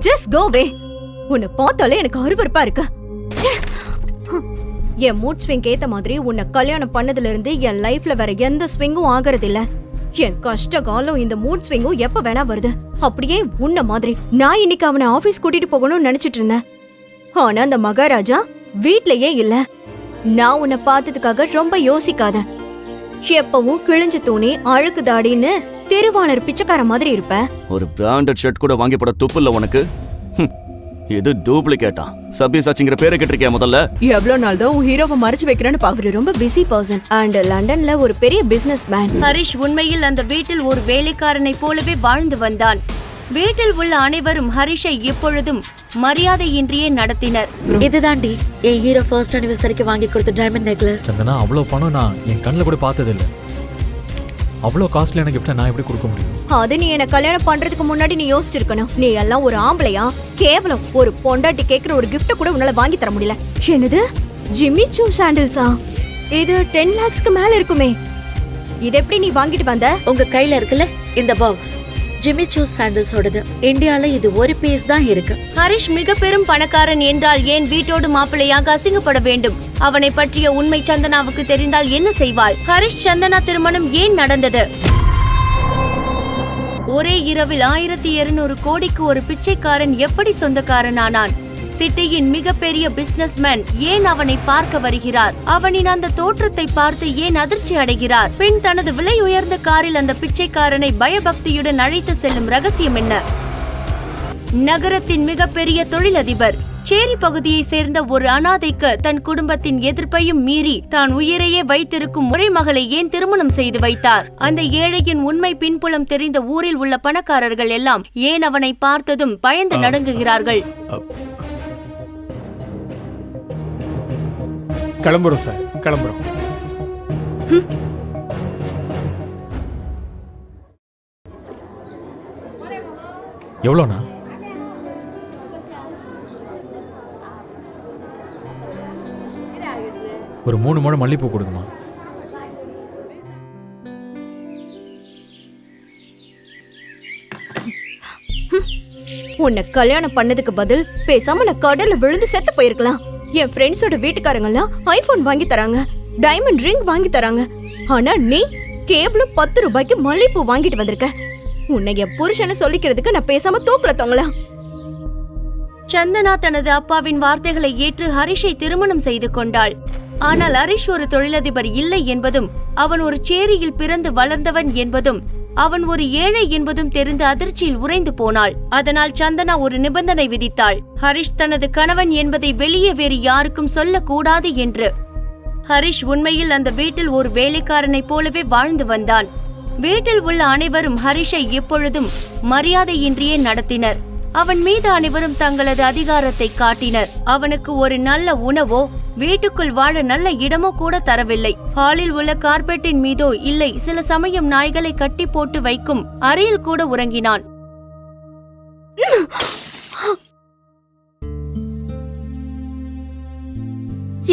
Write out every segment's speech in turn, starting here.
Just go வே. உன்னை பார்த்தாலே எனக்கு அருவருப்பா இருக்கு. என் மூட் ஸ்விங் ஏத்த மாதிரி உன்னை கல்யாணம் பண்ணதுல இருந்து என் லைஃப்ல வேற எந்த ஸ்விங்கும் ஆகிறது இல்ல. என் கஷ்ட காலம் இந்த மூட் ஸ்விங்கும் எப்ப வேணா வருது. அப்படியே உன்ன மாதிரி நான் இன்னைக்கு அவனை ஆபீஸ் கூட்டிட்டு போகணும்னு நினைச்சிட்டு இருந்தேன். ஆனா அந்த மகாராஜா வீட்லயே இல்ல. நான் உன்னை பார்த்ததுக்காக ரொம்ப யோசிக்காத. எப்பவும் கிழிஞ்சு தூணி அழுக்கு தாடின்னு திருவாளர் பிச்சைக்கார மாதிரி இருப்ப. ஒரு பிராண்டட் ஷர்ட் கூட வாங்கி போட துப்பு இல்ல உனக்கு. இது டூப்ளிகேட்டா? சபியசாச்சிங்கிற பேரை கேட்டிருக்கியா முதல்ல? எவ்வளவு நாள் தான் உன் ஹீரோவை மறைச்சு வைக்கிறேன்னு பாக்குற. ரொம்ப பிஸி பர்சன் அண்ட் லண்டன்ல ஒரு பெரிய பிசினஸ் மேன். ஹரிஷ் உண்மையில் அந்த வீட்டில் ஒரு வேலைக்காரனை போலவே வாழ்ந்து வந்தான். வீட்டில் உள்ள அனைவரும் ஹரிஷை எப்பொழுதும் மரியாதையின்றியே நடத்தினர். இதுதாண்டி என் ஹீரோ ஃபர்ஸ்ட் அனிவர்சரிக்கு வாங்கி கொடுத்த டைமண்ட் நெக்லஸ். சந்தனா, அவ்வளோ பணம் நான் என் கண்ணில் கூட பார்த்ததில்ல. அவ்வளோ காஸ்ட்லியான கிஃப்ட்டை நான் எப்படி கொடுக்க முடியும்? அது நீ என்ன கல்யாணம் பண்றதுக்கு முன்னாடி நீ யோசிச்சிருக்கணும். நீ எல்லாம் ஒரு ஆம்பளையா? கேவலம் ஒரு பொண்டாட்டி கேக்குற ஒரு கிஃப்ட் கூட உன்னால வாங்கி தர முடியல. என்னது ஜிம்மி சூ சாண்டல்ஸா? இது 10 lakhsக்கு மேல இருக்குமே. இது எப்படி நீ வாங்கிட்டு வந்த? உங்க கையில இருக்குல்ல இந்த பாக்ஸ், ஜிம்மி சூ சாண்டல்ஸோடது. இந்தியால இது ஒரு பீஸ் தான் இருக்கு. ஹரிஷ் மிக பெரும் பணக்காரன் என்றால் ஏன் வீட்டோடு மாப்பிள்ளையாக அசிங்கப்பட வேண்டும்? அவனை பற்றிய உண்மை சந்தனாவுக்கு தெரிந்தால் என்ன செய்வாள்? ஹரிஷ் சந்தனா திருமணம் ஏன் நடந்தது? ஒரே இரவில் 1200 கோடிக்கு ஒரு பிச்சைக்காரன் எப்படி சொந்தக்காரனானான்? சிட்டியின் மிகப்பெரிய பிசினஸ்மேன் ஏன் அவனை பார்க்க வருகிறார்? அவனின் அந்த தோற்றத்தை பார்த்து ஏன் அதிர்ச்சி அடைகிறார்? பின் தனது விலை உயர்ந்த காரில் அந்த பிச்சைக்காரனை பயபக்தியுடன் அழைத்து செல்லும் ரகசியம் என்ன? நகரத்தின் மிகப்பெரிய தொழிலதிபர் சேரி பகுதியை சேர்ந்த ஒரு அனாதைக்கு தன் குடும்பத்தின் எதிர்ப்பையும் மீறி தான் உயிரையே வைத்திருக்கும் ஒரே மகளை ஏன் திருமணம் செய்து வைத்தார்? அந்த ஏழையின் உண்மை பின்புலம் தெரிந்த ஊரில் உள்ள பணக்காரர்கள் எல்லாம் ஏன் அவனை பார்த்ததும் பயந்து நடுங்குகிறார்கள்? கிளம்புறோம் சார், கிளம்புறோம். எவ்வளோண்ணா? ஒரு 3 முழம் மல்லிப்பூ கொடுக்குமா? உன்னை கல்யாணம் பண்ணதுக்கு பதில் பேசாம நான் கடல்ல விழுந்து செத்து போயிருக்கலாம். என் ஃப்ரெண்ட்ஸோட வீட்டுக்காரங்க எல்லாம் ஐபோன் வாங்கி தராங்க, டைமண்ட் ரிங் வாங்கி தராங்க. ஆனா நீ கேவலம் 10 ரூபாய்க்கு மல்லிப்பூ வாங்கிட்டு வந்திருக்க. உன்னை என் புருஷன்னு சொல்லிக்கிறதுக்கு நான் பேசாம தூக்குல தொங்கலாம். சந்தனா தனது அப்பாவின் வார்த்தைகளை ஏற்று ஹரிஷை திருமணம் செய்து கொண்டாள். ஆனால் ஹரிஷ் ஒரு தொழிலதிபர் இல்லை என்பதும், அவன் ஒரு சேரியில் பிறந்து வளர்ந்தவன் என்பதும், அவன் ஒரு ஏழை என்பதும் தெரிந்து அதிர்ச்சியில் உறைந்து போனாள். அதனால் சந்தனா ஒரு நிபந்தனை விதித்தாள். ஹரிஷ் தனது கணவன் என்பதை வெளியே வேறு யாருக்கும் சொல்லக்கூடாது என்று. ஹரிஷ் உண்மையில் அந்த வீட்டில் ஒரு வேலைக்காரனை போலவே வாழ்ந்து வந்தான். வீட்டில் உள்ள அனைவரும் ஹரிஷை எப்பொழுதும் மரியாதையின்றியே நடத்தினர். அவன் மீது அனைவரும் தங்களது அதிகாரத்தை காட்டினர். அவனுக்கு ஒரு நல்ல உணவோ வீட்டுக்குள் வாழ நல்ல இடமோ கூட தரவில்லை. ஹாலில் உள்ள கார்பெட்டின் மீதோ இல்லை, சில சமயம் நாய்களை கட்டி போட்டு வைக்கும் அறையில் கூட உறங்கினான்.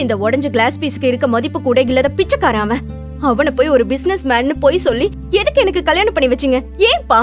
இந்த உடைஞ்ச கிளாஸ் பீஸுக்கு இருக்க மதிப்பு கூட இல்லாத பிச்சைக்காரன் அவன். அவனை போய் ஒரு பிசினஸ் மேன்னு போய் சொல்லி எதுக்கு எனக்கு கல்யாணம் பண்ணி வச்சீங்க? ஏன்பா?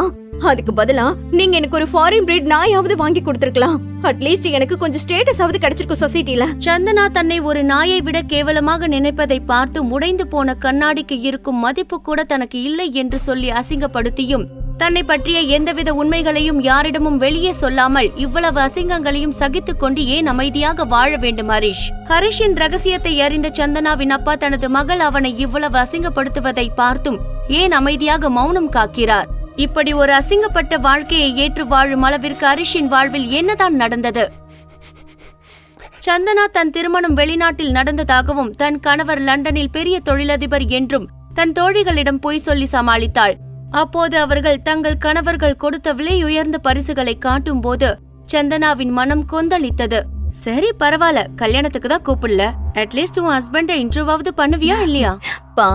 அதுக்கு பதிலா நீங்க எனக்கு ஒரு ஃபாரின் பிரீட் நாயாவது வாங்கி கொடுத்திருக்கலாம். அட்லீஸ்ட் எனக்கு கொஞ்சம் ஸ்டேட்டஸ் ஆவது கிடைச்சிருக்கும் சொசைட்டில. சந்தனா தன்னை ஒரு நாயை விட கேவலமாக நினைப்பதை பார்த்து உடைந்து போன கண்ணாடிக்கு இருக்கும் மதிப்பு கூட தனக்கு இல்லை என்று சொல்லி அசிங்கப்படுத்தியும், தன்னை பற்றிய எந்தவித உண்மைகளையும் யாரிடமும் வெளியே சொல்லாமல் இவ்வளவு அசிங்கங்களையும் சகித்துக் கொண்டு ஏன் அமைதியாக வாழ வேண்டும் ஹரிஷ்? ஹரிஷின் ரகசியத்தை அறிந்த சந்தனாவின் அப்பா தனது மகள் அவனை இவ்வளவு அசிங்கப்படுத்துவதை பார்த்தும் ஏன் அமைதியாக மௌனம் காக்கிறார்? இப்படி ஒரு அசிங்கப்பட்ட வாழ்க்கையை ஏற்று வாழும் அளவிற்கு ஹரிஷின் வாழ்வில் என்னதான் நடந்தது? சந்தனா தன் திருமணம் வெளிநாட்டில் நடந்ததாகவும், தன் கணவர் லண்டனில் பெரிய தொழிலதிபர் என்றும் தன் தோழிகளிடம் பொய் சொல்லி சமாளித்தாள். அப்போது அவர்கள் தங்கள் கணவர்கள் கொடுத்த விலை உயர்ந்த பரிசுகளை காட்டும் போது சந்தனாவின் மனம் கொந்தளித்தது. சரி பரவாயில்ல, கல்யாணத்துக்கு தான் கூப்பிடல, அட்லீஸ்ட் உன் ஹஸ்பண்ட இன்டர்வியூவாவது பண்ணுவியா இல்லையா? பா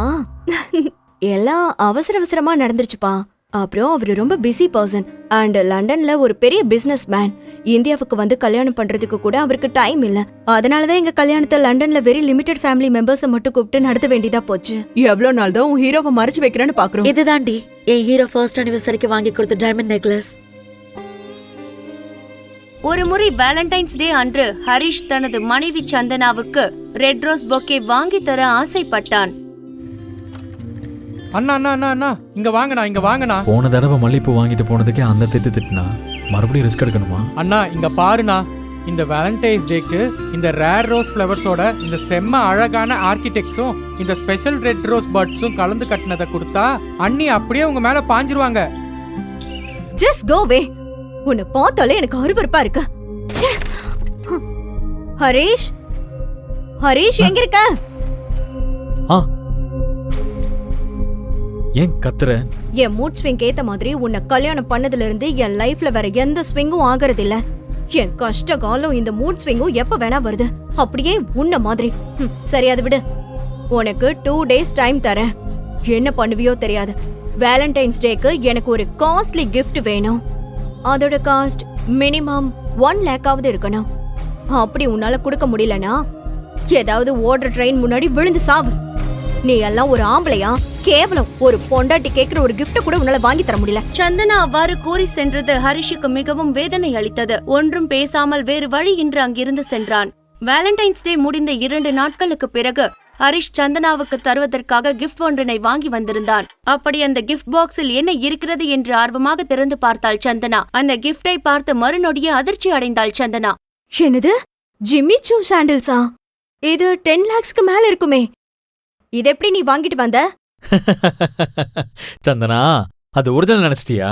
எல்லாம் அவசர அவசரமா நடந்துருச்சுப்பா. அப்புறம் அவரு ரொம்ப பிஸி பர்சன் அண்ட் லண்டன்ல ஒரு பெரிய பிசினஸ் மேன். இந்தியாவுக்கு வந்து கல்யாணம் பண்றதுக்கு கூட அவருக்கு டைம் இல்ல. அதனாலதான் எங்க கல்யாணத்தை லண்டன்ல வெரி லிமிடெட் ஃபேமிலி மெம்பர்ஸ் மட்டும் கூப்பிட்டு நடத்த வேண்டியதா போச்சு. எவ்வளவு நாள் தான் உன் ஹீரோவை மறைச்சு வைக்கிறேன்னு பாக்குறோம். இதுதாண்டி என் ஹீரோ ஃபர்ஸ்ட் அனிவர்சரிக்கு வாங்கி கொடுத்த டைமண்ட் நெக்லஸ். ஒருமுறை வேலண்டைன்ஸ் டே அன்று ஹரிஷ் தனது மனைவி சந்தனாவுக்கு ரெட் ரோஸ் பொக்கே வாங்கி தர ஆசைப்பட்டான். அண்ணா அண்ணா அண்ணா அண்ணா இங்க வாங்கண்ணா, இங்க வாங்கண்ணா. போன தடவை மல்லிப்பூ வாங்கிட்டு போனதுக்கே அந்த திட்டுனா மறுபடியும் ரிஸ்க் எடுக்கணுமா? அண்ணா இங்க பாருண்ணா, இந்த வேலண்டைன்ஸ் டேக்கு இந்த ரேர் ரோஸ் ஃப்ளவர்ஸோட இந்த செம்ம அழகான ஆர்கிடெக்ட்ஸும் இந்த ஸ்பெஷல் ரெட் ரோஸ் பர்ட்ஸும் கலந்து கட்டினதை கொடுத்தா அண்ணி அப்படியே உங்க மேல பாஞ்சிருவாங்க. ஜஸ்ட் கோ வே. உன்னை பார்த்தாலே எனக்கு அருவருப்பா இருக்கு. ச்சே. ஹரிஷ், ஹரிஷ் எங்க இருக்க? ஆ, ஏன் கத்துற? என் மூட் ஸ்விங் ஏத்த மாதிரி உன்னை கல்யாணம் பண்ணதுல இருந்து என் லைஃப்ல வேற எந்த ஸ்விங்கும் ஆகறது இல்ல. என் கஷ்ட காலம் இந்த மூட் ஸ்விங்கும் எப்ப வேணா வருது. அப்படியே உன்ன மாதிரி. சரி, அது விடு. உனக்கு 2 days டைம் தரேன். என்ன பண்ணுவியோ தெரியாது. வேலண்டைன்ஸ் டேக்கு எனக்கு ஒரு காஸ்ட்லி கிஃப்ட் வேணும். அதோட காஸ்ட் மினிமம் 1 lakh இருக்கணும். அப்படி உன்னால கொடுக்க முடியலனா ஏதாவது ஓடுற ட்ரெயின் முன்னாடி விழுந்து சாவு. நீ எல்லாம் ஒரு ஆம்பளையா? கேவலம். ஒரு பொண்டாட்டி கேக்குற ஒரு கிஃப்ட் கூட உன்னால வாங்கி தர முடியல. சந்தனா அவ்வாறு கூறி சென்றது ஹரிஷுக்கு மிகவும் வேதனை அளித்தது. ஒன்றும் பேசாமல் வேறு வழி இன்று அங்கிருந்து சென்றான். வேலண்டைன்ஸ் டே முடிந்த 2 நாட்களுக்கு பிறகு ஹரிஷ் சந்தனாவுக்கு தருவதற்காக கிஃப்ட் ஒன்றினை வாங்கி வந்திருந்தான். அப்படி அந்த கிஃப்ட் பாக்ஸில் என்ன இருக்கிறது என்று ஆர்வமாக திறந்து பார்த்தாள் சந்தனா. அந்த கிஃப்டை பார்த்து மறுநொடியே அதிர்ச்சி அடைந்தாள் சந்தனா. என்னது? ஜிம்மி சூ சாண்டில்ஸா? இது 10 lakhsக்கு மேல இருக்குமே. இது எப்படி நீ வாங்கிட்டு வந்த? சந்தனா, அது ஒரிஜினல் நினைச்சிட்டியா?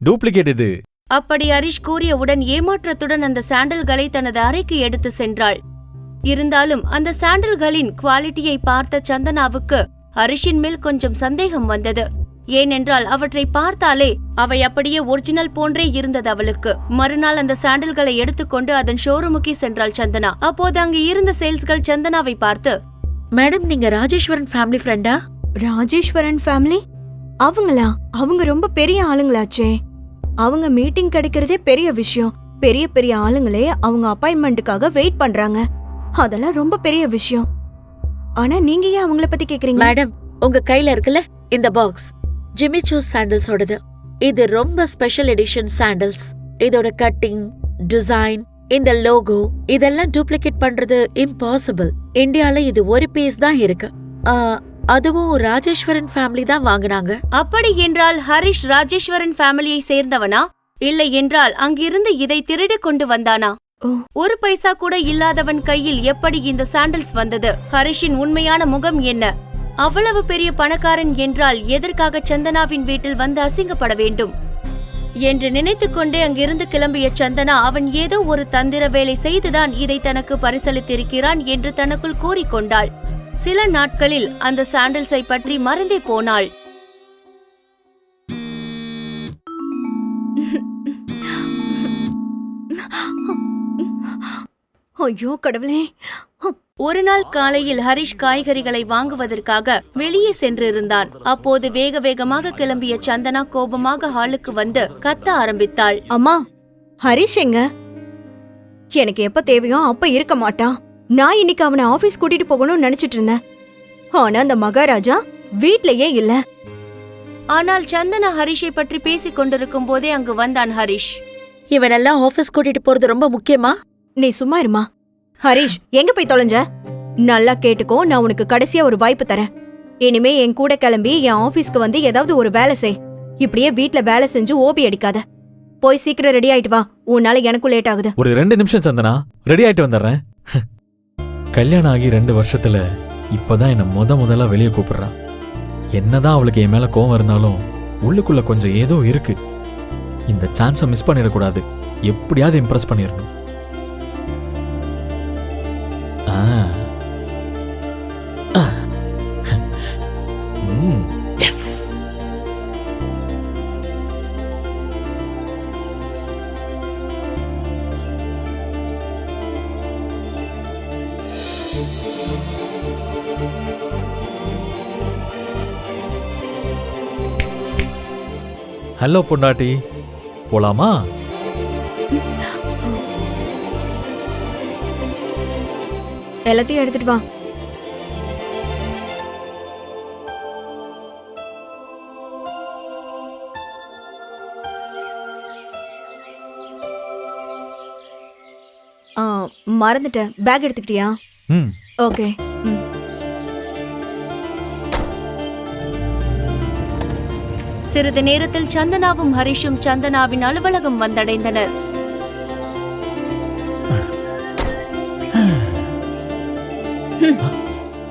டூப்ளிகேட் இது. அப்படி ஹரிஷ் கூறியவுடன் ஏமாற்றத்துடன் அந்த சாண்டல்களை தனது அறைக்கு எடுத்து சென்றாள். இருந்தாலும் அந்த சாண்டல்களின் குவாலிட்டியை பார்த்த சந்தனாவுக்கு ஹரிஷின் மேல் கொஞ்சம் சந்தேகம் வந்தது. ஏனென்றால் அவற்றை பார்த்தாலே அவை அப்படியே ஒரிஜினல் போன்றே இருந்தது அவளுக்கு. மறுநாள் அந்த சாண்டல்களை எடுத்துக்கொண்டு அதன் ஷோரூமுக்கு சென்றாள் சந்தனா. அப்போது அங்கு இருந்த சேல்ஸ்கள் சந்தனாவை பார்த்து, மேடம், நீங்க ராஜேஸ்வரன் ஃபேமிலி ஃப்ரெண்டா? ராஜேஸ்வரன் ஃபேமிலி? அவங்களா? அவங்க ரொம்ப பெரிய ஆளுங்களாச்சே. அவங்க மீட்டிங் கிடைக்கிறதே பெரிய விஷயம். பெரிய பெரிய ஆளுங்களே அவங்க அப்பாயின்மெண்ட்டுக்காக வெயிட் பண்றாங்க. அதெல்லாம் ரொம்ப பெரிய விஷயம். ஆனா நீங்க ஏன் அவங்கள பத்தி கேக்குறீங்க? மேடம், உங்க கையில இருக்குல்ல இந்த பாக்ஸ், ஜிம்மி சூ சாண்டல்ஸோடது. இது ரொம்ப ஸ்பெஷல் எடிஷன் சாண்டல்ஸ். இதோட கட்டிங், டிசைன், இந்த லோகோ இதெல்லாம் டூப்ளிகேட் பண்றது இம்பாசிபிள். இந்தியால இது ஒரு பீஸ் தான் இருக்கு. அதுவும் ராஜேஸ்வரன் ஃபேமிலி தான் வாங்குனாங்க. அப்படி என்றால் ஹரிஷ் ராஜேஸ்வரன் ஃபேமிலியை சேர்ந்தவனா? இல்லை என்றால் அங்கிருந்து இதை திருடி கொண்டு வந்தானா? ஒரு பைசா கூட இல்லாதவன் கையில் எப்படி இந்த சாண்டல்ஸ் வந்தது? ஹரிஷின் உண்மையான முகம் என்ன? அவ்வளவு பெரிய பணக்காரன் என்றால் எதற்காக சந்தனாவின் வீட்டில் வந்து அசிங்கப்பட வேண்டும் என்று நினைத்துக்கொண்டே அங்கிருந்து கிளம்பிய சந்தனா, அவன் ஏதோ ஒரு தந்திர வேலை செய்துதான் இதை தனக்கு பரிசளித்திருக்கிறான் என்று தனக்குள் கூறிக்கொண்டாள். சில நாட்களில் அந்த சாண்டல்ஸை பற்றி மறந்தே போனாள். ஐயோ கடவுளே! ஒரு நாள் காலையில் ஹரிஷ் காய்கறிகளை வாங்குவதற்காக வெளியே சென்றிருந்தான். அப்போது வேக வேகமாக கிளம்பிய சந்தனா கோபமாக ஹாலுக்கு வந்து கத்த ஆரம்பித்தாள். அம்மா, ஹரிஷ் எங்க? எனக்கு எப்ப தேவையோ அப்ப இருக்க மாட்டான். நான் இன்னைக்கு அவனை ஆபீஸ் கூட்டிட்டு போகணும்னு நினைச்சிட்டு இருந்தேன். ஆனா அந்த மகாராஜா வீட்லயே இல்ல. ஆனால் சந்தனா ஹரிஷை பற்றி பேசிக் கொண்டிருக்கும் போதே அங்கு வந்தான் ஹரிஷ். இவனெல்லாம் ஆபீஸ் கூட்டிட்டு போறது ரொம்ப முக்கியமா? நீ சும்மா இருமா. ஹரிஷ், எங்க போய் தொலைஞ்ச? நல்லா கேட்டுக்கோ, நான் உனக்கு கடைசியா ஒரு வாய்ப்பு தரேன். இனிமே என் கூட கிளம்பி என் ஆபீஸ்க்கு வந்து ஏதாவது ஒரு வேலை செய். இப்படியே வீட்ல வேலை செஞ்சு ஓபி அடிக்காத. போய் சீக்கிரம் ரெடி ஆயிட்டு வா. உன்னால எனக்கும் லேட் ஆகுது. ஒரு 2 நிமிஷம் சந்தனா, ரெடி ஆயிட்டு வந்துடுறேன். கல்யாணம் ஆகி 2 வருஷத்துல இப்பதான் என்ன முதல்ல வெளியே கூப்பிடுறான். என்னதான் அவளுக்கு என் மேல கோவம் இருந்தாலும் உள்ளுக்குள்ள கொஞ்சம் ஏதோ இருக்கு. இந்த சான்ஸை மிஸ் பண்ணிடக்கூடாது. எப்படியாவது இம்ப்ரெஸ் பண்ணிடணும். ஹலோ பொண்டாட்டி, போலாமா? எல்லாத்தையும் எடுத்துட்டு வா. மறந்துட்டேன். பேக் எடுத்துக்கிட்டியா? ம் ஓகே. ம். சிறிது நேரத்தில் சந்தனாவும் ஹரிஷும் சந்தனாவின் அலுவலகம் வந்தடைந்தனர்.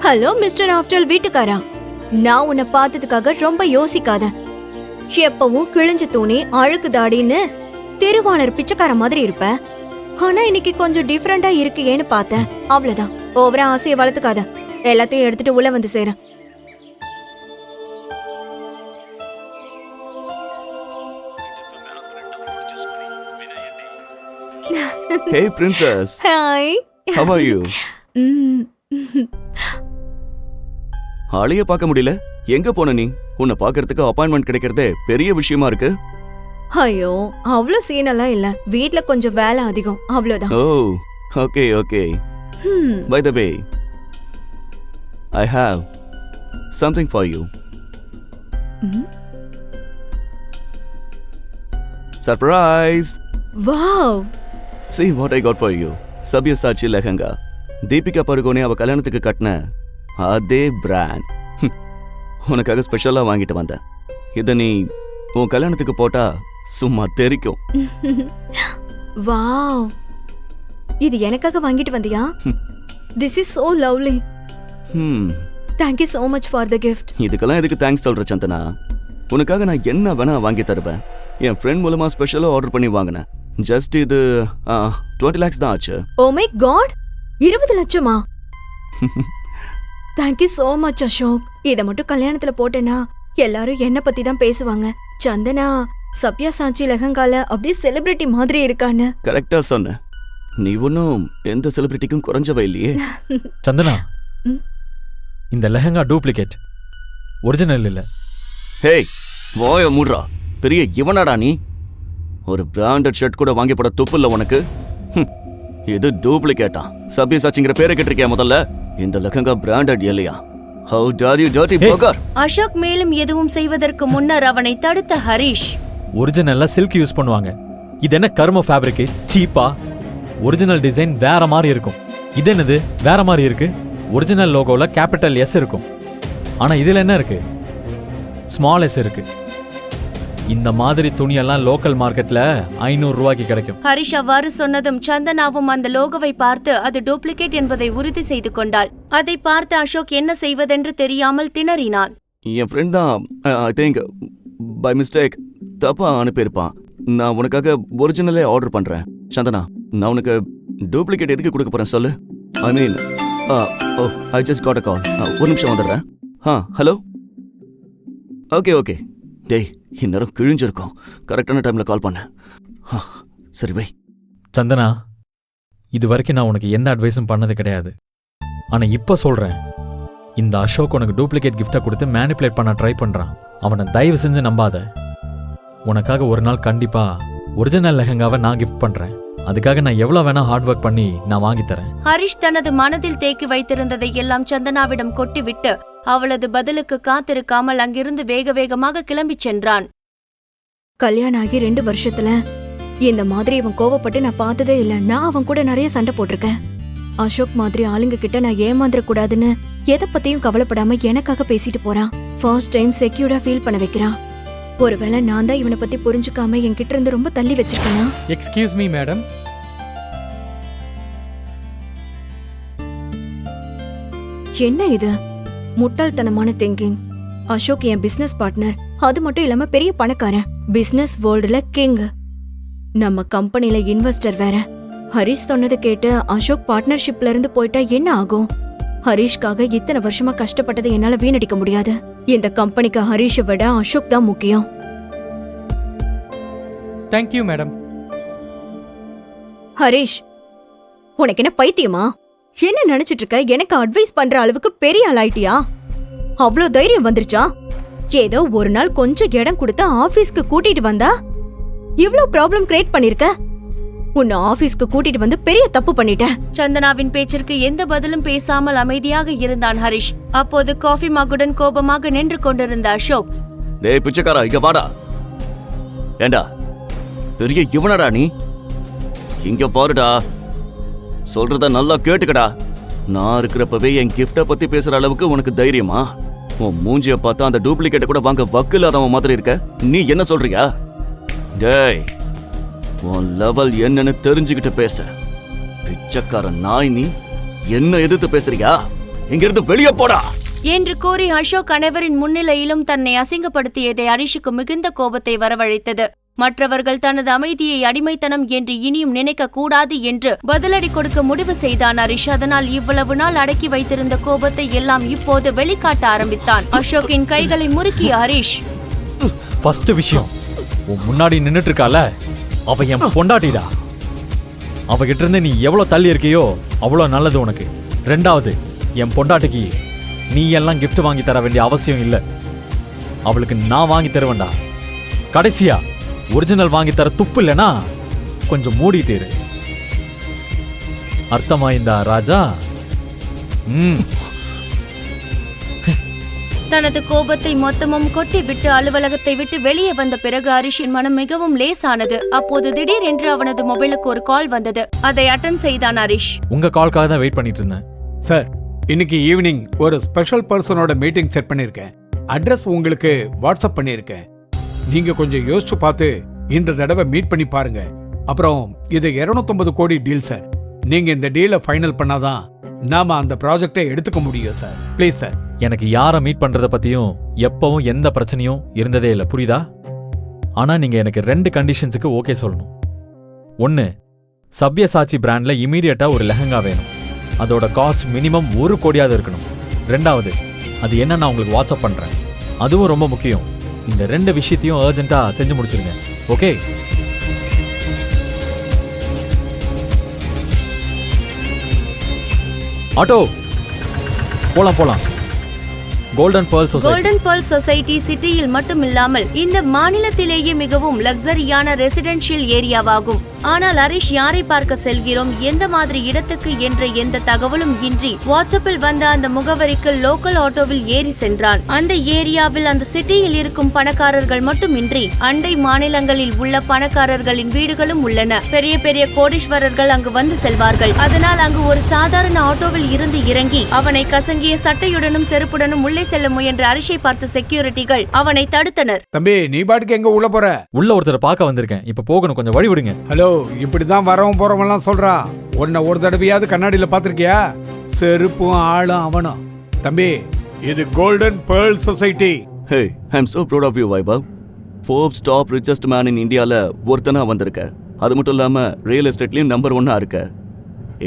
ஹலோ மிஸ்டர் ஆஃப்டர் வீட்டுக்காரா, நான் உன்னை பார்த்ததுக்காக ரொம்ப யோசிக்காத. எப்பவும் கிழிஞ்ச துணி அழுக்கு தாடின்னு திருவாளர் பிச்சைக்கார மாதிரி இருப்ப. ஆனா இன்னைக்கு கொஞ்சம் டிஃபரெண்டா இருக்கியேன்னு பார்த்தேன். அவ்வளவுதான். ஓவரா ஆசையை வளர்த்துக்காத. எல்லாத்தையும் எடுத்துட்டு உள்ள வந்து சேர. Hey princess, hi. how are you? ஆளையே பார்க்க முடியல. எங்க போன நீ? உன்னை பார்க்கறதுக்கு அப்பாயின்மெண்ட் கிடைக்கிறதே பெரிய விஷயமா இருக்கு. ஐயோ, அவ்வளோ சீனெல்லாம் இல்ல. வீட்ல கொஞ்சம் வேலை அதிகம், அவ்வளவுதான். ஓ, okay, okay. Hmm. By the way, I have something for you. ம். Surprise! Wow. See what I got for you. Sabyasachi lehenga. Deepika Padukone அவ கல்யாணத்துக்கு கட்டின அதே பிராண்ட். உனக்காக ஸ்பெஷலா வாங்கிட்டு வந்தேன். இத நீ உன் கல்யாணத்துக்கு போட்டா சும்மா தெரிக்கும். வாவ். இது எனக்காக வாங்கிட்டு வந்தியா? This is so lovely. Thank you so much for the gift. இதுக்கெல்லாம் எதுக்கு தேங்க்ஸ் சொல்ற சந்தனா? உனக்காக நான் என்ன வேணா வாங்கி தருவேன். என் ஃப்ரெண்ட் மூலமா ஸ்பெஷலா ஆர்டர் பண்ணி வாங்கினேன். ஜஸ்ட் இது 20 lakhs தான் ஆச்சு. Oh my god. 20 லட்சமா? Thank you so much Ashok. இத மட்டும் கல்யாணத்துல போட்டேனா எல்லாரும் என்ன பத்தி தான் பேசுவாங்க. சந்தனா சப்யாசாச்சி லெஹங்கால அப்படியே செலிபிரிட்டி மாதிரி இருக்கான்னு. கரெக்டா சொன்ன. நீ ஒன்னும் எந்த செலிபிரிட்டிக்கும் குறைஞ்சவ இல்லையே. சந்தனா, ம். இந்த லெஹங்கா டூப்ளிகேட், ஒரிஜினல் இல்ல. ஹேய், வாய மூடுறா. பெரிய இவனாடா நீ? ஒரு பிராண்டட் ஷர்ட் கூட வாங்கி போட துப்பு இல்ல உனக்கு? இது டூப்ளிகேட்டா? சபியசாச்சிங்கிற பேரை கேட்டிருக்கியா முதல்ல? இந்த லெஹங்கா பிராண்டட் இல்லையா? How dare you dirty burger? Ashok மேலும் எதுவும் செய்வதற்கு முன்னர் அவனை தடுத்த ஹரிஷ். ஒரிஜினல்ல சில்க் யூஸ் பண்ணுவாங்க. இது என்ன கர்ம ஃபேப்ரிக்? சீப்பா. ஒரிஜினல் டிசைன் வேற மாதிரி இருக்கும். இது என்னது வேற மாதிரி இருக்கு? ஒரிஜினல் லோகோல கேபிட்டல் எஸ் இருக்கும். ஆனா இதுல என்ன இருக்கு? ஸ்மால் எஸ் இருக்கு. இந்த மாதிரி துணியெல்லாம் லோக்கல் மார்க்கெட்ல 500 ரூபாய்க்கு கிடைக்கும். ஹரிஷ் அவ்வாறு சொன்னதும் சந்தனாவும் அந்த லோகோவை பார்த்து அது டூப்ளிகேட் என்பதை உறுதி செய்து கொண்டாள். அதை பார்த்து அசோக் என்ன செய்வதென்று தெரியாமல் திணறினான். என் ஃப்ரெண்ட் தான் ஐ திங்க் பை மிஸ்டேக் தப்பா அனுப்பியிருப்பான். நான் உனக்காக ஒரிஜினலே ஆர்டர் பண்றேன். சந்தனா, நான் உனக்கு டூப்ளிகேட் எதுக்கு கொடுக்க போறேன் சொல்லு? ஐ மீன், ஓ ஐ ஜஸ்ட் காட் அ கால். ஒரு நிமிஷம் வந்துடுறேன். ஹலோ. Okay okay. டேய், இந்நேரம் கிழிஞ்சிருக்கும். கரெக்டான டைம்ல கால் பண்ண. சரி வை. சந்தனா, இது வரைக்கும் நான் உனக்கு எந்த அட்வைஸும் பண்ணது கிடையாது. ஆனா இப்ப சொல்றேன், இந்த அசோக் உனக்கு டூப்ளிகேட் கிஃப்டை கொடுத்து மேனிப்புலேட் பண்ண ட்ரை பண்றான். அவனை தயவு செஞ்சு நம்பாத. உனக்காக ஒரு நாள் கண்டிப்பா ஒரிஜினல் லெஹங்காவை நான் கிஃப்ட் பண்றேன். அதுக்காக நான் எவ்வளவு வேணா ஹார்ட் ஒர்க் பண்ணி நான் வாங்கி தரேன். ஹரிஷ் தனது மனதில் தேக்கி வைத்திருந்ததை எல்லாம் சந்தனாவிடம் கொட்டிவிட்டு அவளது பதிலுக்கு காத்திருக்காமல் அங்கிருந்து வேக வேகமாக கிளம்பிச் சென்றான். கல்யாணம் ஆகி 2 வருஷத்துல இந்த மாதிரி இவன் கோவப்பட்டு நான் பார்த்ததே இல்ல. நான் அவன் கூட நிறைய சண்டை போட்டிருக்கேன். அசோக் மாதிரி ஆளுங்க கிட்ட நான் ஏமாந்துட கூடாதுன்னு எதை பத்தியும் கவலைப்படாம எனக்காக பேசிட்டு போறான். ஃபர்ஸ்ட் டைம் செக்யூர்டா ஃபீல் பண்ண வைக்கிறான். ஒருவேளை நான் தான் இவனை பத்தி புரிஞ்சுக்காம என்கிட்ட இருந்து ரொம்ப தள்ளி வச்சிருக்கேனா? Excuse me madam. என்ன இது முட்டாள்தனமான திங்கிங்? அசோக் என் பிசினஸ் பார்ட்னர். அது மட்டும் இல்லாம பெரிய பணக்காரன். பிசினஸ் வேர்ல்டுல கிங். நம்ம கம்பெனில இன்வெஸ்டர் வேற. ஹரிஷ் சொன்னதை கேட்டு அசோக் பார்ட்னர்ஷிப்ல இருந்து போயிட்டா என்ன ஆகும்? ஹரிஷ்காக இத்தனை வருஷமா கஷ்டப்பட்டதை என்னால வீணடிக்க முடியாது. இந்த கம்பெனிக்கு ஹரிஷை விட அசோக் தான் முக்கியம். Thank you madam. ஹரிஷ், உனக்கு என்ன பைத்தியமா? என்ன நினைச்சிட்டு இருக்க? எனக்கு அட்வைஸ் பண்ற அளவுக்கு பெரிய ஆளாயிட்டியா? அவ்வளோ தைரியம் வந்துருச்சா? ஏதோ ஒரு நாள் கொஞ்சம் இடம் கொடுத்து ஆபீஸ்க்கு கூட்டிட்டு வந்தா இவ்ளோ ப்ராப்ளம் கிரியேட் பண்ணிருக்க. உன்னை ஆபீஸ்க்கு கூட்டிட்டு வந்து பெரிய தப்பு பண்ணிட்ட. சந்தனாவின் பேச்சிற்கு எந்த பதிலும் பேசாமல் அமைதியாக இருந்தான் ஹரிஷ். அப்போது காஃபி மகுடன் கோபமாக நின்று கொண்டிருந்த அசோக். டேய் பிச்சைக்காரா, இங்க வாடா. ஏண்டா பெரிய இவனடா நீ? இங்க பாருடா, சொல்றத நல்லா கேட்டுக்கடா. நான் இருக்கிறப்பவே என் கிஃப்ட பத்தி பேசுற அளவுக்கு உனக்கு தைரியமா? உன் மூஞ்சிய பார்த்தா அந்த டூப்ளிகேட்டை கூட வாங்க வக்கில்லாதவன் மாதிரி இருக்க. நீ என்ன சொல்றியா? டேய், உன் லெவல் என்னன்னு தெரிஞ்சுக்கிட்டு பேச. பிச்சைக்கார நாய், நீ என்ன எதிர்த்து பேசுறியா? இங்கிருந்து வெளியே போடா என்று கூறி அசோக் அனைவரின் முன்னிலையிலும் தன்னை அசிங்கப்படுத்தியதை ஹரிஷுக்கு மிகுந்த கோபத்தை வரவழைத்தது. மற்றவர்கள் தனது அமைதியை அடிமைத்தனம் என்று இனியும் நினைக்க கூடாது என்று பதிலடி கொடுக்க முடிவு செய்தான் ஹரிஷ். அதனால் இவ்வளவு நாள் அடக்கி வைத்திருந்த கோபத்தை எல்லாம் இப்போது வெளிக்காட்ட ஆரம்பித்தான். அசோக்கின் கைகளை முறுக்கிய ஹரிஷ், ஃபர்ஸ்ட் விஷயம், உன் முன்னாடி நின்னுட்டு இருக்கால, அவ என் பொண்டாட்டிடா. அவகிட்ட இருந்து நீ எவ்வளவு தள்ளி இருக்கியோ அவ்வளவு நல்லது உனக்கு. ரெண்டாவது, என் பொண்டாட்டிக்கு நீ எல்லாம் gift வாங்கி தர வேண்டிய அவசியம் இல்லை. அவளுக்கு நான் வாங்கி தருவேன்டா. கடைசியா, ஒரிஜினல் வாங்கி தர துப்பு இல்லைனா கொஞ்சம் மூடிட்டு இரு. அர்த்தமாயிருந்தா ராஜா? தனது கோபத்தை மொத்தமும் கொட்டி விட்டு அலுவலகத்தை விட்டு வெளியே வந்த பிறகு ஹரிஷின் மனம் மிகவும் லேசானது. அப்போது திடீரென்று அவனது மொபைலுக்கு ஒரு கால் வந்தது. அதை அட்டன் செய்தான் ஹரிஷ். உங்க கால்க்காக தான் வெயிட் பண்ணிட்டு இருந்தேன் சார். இன்னைக்கு ஈவினிங் ஒரு ஸ்பெஷல் பர்சனோட மீட்டிங் செட் பண்ணிருக்கேன். அட்ரஸ் உங்களுக்கு வாட்ஸ்அப் பண்ணிருக்கேன். நீங்க கொஞ்சம் யோசிச்சு பார்த்து இந்த தடவை மீட் பண்ணி பாருங்க. அப்புறம் இது 250 கோடி டீல் சார். நீங்க இந்த டீலை ஃபைனல் பண்ணாதான் நாம அந்த ப்ராஜெக்டை எடுத்துக்க முடியும் சார். Please sir. எனக்கு யாரை மீட் பண்றத பத்தியும் எப்பவும் எந்த பிரச்சனையும் இருந்ததே இல்லை, புரியுதா? ஆனா நீங்க எனக்கு 2 கண்டிஷன்ஸுக்கு ஓகே சொல்லணும். 1, சப்யசாச்சி பிராண்ட்ல இமீடியட்டா ஒரு லெஹங்கா வேணும். அதோட காஸ்ட் மினிமம் 1 கோடியாவது இருக்கணும். 2வது, அது என்ன நான் உங்களுக்கு வாட்ஸ்அப் பண்றேன். அதுவும் ரொம்ப முக்கியம். இந்த 2 விஷயத்தையும் அர்ஜென்ட்டா செஞ்சு முடிச்சிருங்க. ஓகே? ஆட்டோ, போலாம். கோல்டன் பேர்ல் சொசைட்டி சிட்டியில் மட்டுமில்லாமல் இந்த மாநிலத்திலேயே மிகவும் லக்ஸரியான ரெசிடென்ஷியல் ஏரியாவாகும். ஆனால் ஹரிஷ் யாரை பார்க்க செல்கிறோம், எந்த மாதிரி இடத்துக்கு என்ற எந்த தகவலும் இன்றி வாட்ஸ்அப்பில் வந்த அந்த முகவரிக்கு லோக்கல் ஆட்டோவில் ஏறி சென்றான். அந்த ஏரியாவில் அந்த சிட்டியில் இருக்கும் பணக்காரர்கள் மட்டுமின்றி அண்டை மாநிலங்களில் உள்ள பணக்காரர்களின் வீடுகளும் உள்ளன. பெரிய பெரிய கோடீஸ்வரர்கள் அங்கு வந்து செல்வார்கள். அதனால் அங்கு ஒரு சாதாரண ஆட்டோவில் இருந்து இறங்கி அவனை கசங்கிய சட்டையுடனும் செருப்புடனும் உள்ளே செல்ல முயன்ற ஹரிஷை பார்த்த செக்யூரிட்டிகள் அவனை தடுத்தனர். தம்பி, நீ பாட்டுக்கு எங்க உள்ள போற? உள்ள ஒருத்தரை பார்க்க வந்திருக்கேன், இப்ப போகணும், கொஞ்சம் வழி விடுங்க. ஹலோ, இப்படிதான் வரவன் போறவன்லாம் சொல்றான். உன்னை ஒரு தடவையாவது கண்ணாடியில பாத்திருக்கியா? செருப்பும் ஆளும் அவனும். தம்பி, இது golden pearl society. Hey, I am so proud of you, Vaibhav. Forbes top richest man in Indiaல ஒருத்தனா வந்திருக்க. அது மட்டும் இல்லாம ரியல் எஸ்டேட்லயும் நம்பர் 1 இருக்க.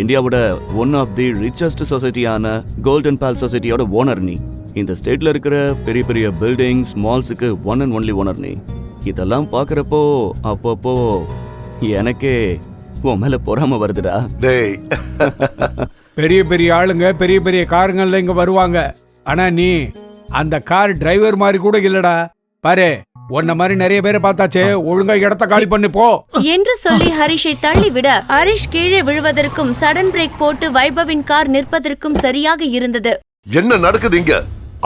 இந்தியாவோட ஒன் ஆஃப் தி ரிச்சஸ்ட் சொசைட்டியான கோல்டன் பேல் சொசைட்டியோட ஓனர் நீ. இந்த ஸ்டேட்ல இருக்கிற பெரிய பெரிய பில்டிங்ஸ், மால்ஸுக்கு ஒன் அண்ட் ஒன்லி ஓனர் நீ. இதெல்லாம் பாக்குறப்போ அப்பப்போ எனக்கே உன் மேல பொறாம வருதுடா. பெரிய பெரிய ஆளுங்க பெரிய பெரிய காருங்கள்ல இங்க வருவாங்க. ஆனா நீ அந்த கார் டிரைவர் மாதிரி கூட இல்லடா. பாரு, உன்ன மாதிரி நிறைய பேரை பார்த்தாச்சே. ஒழுங்கா இடத்த காலி பண்ணி போ என்று சொல்லி ஹரிஷை தள்ளிவிட ஹரிஷ் கீழே விழுவதற்கும் சடன் பிரேக் போட்டு வைபவின் கார் நிற்பதற்கும் சரியாக இருந்தது. என்ன நடக்குது இங்க?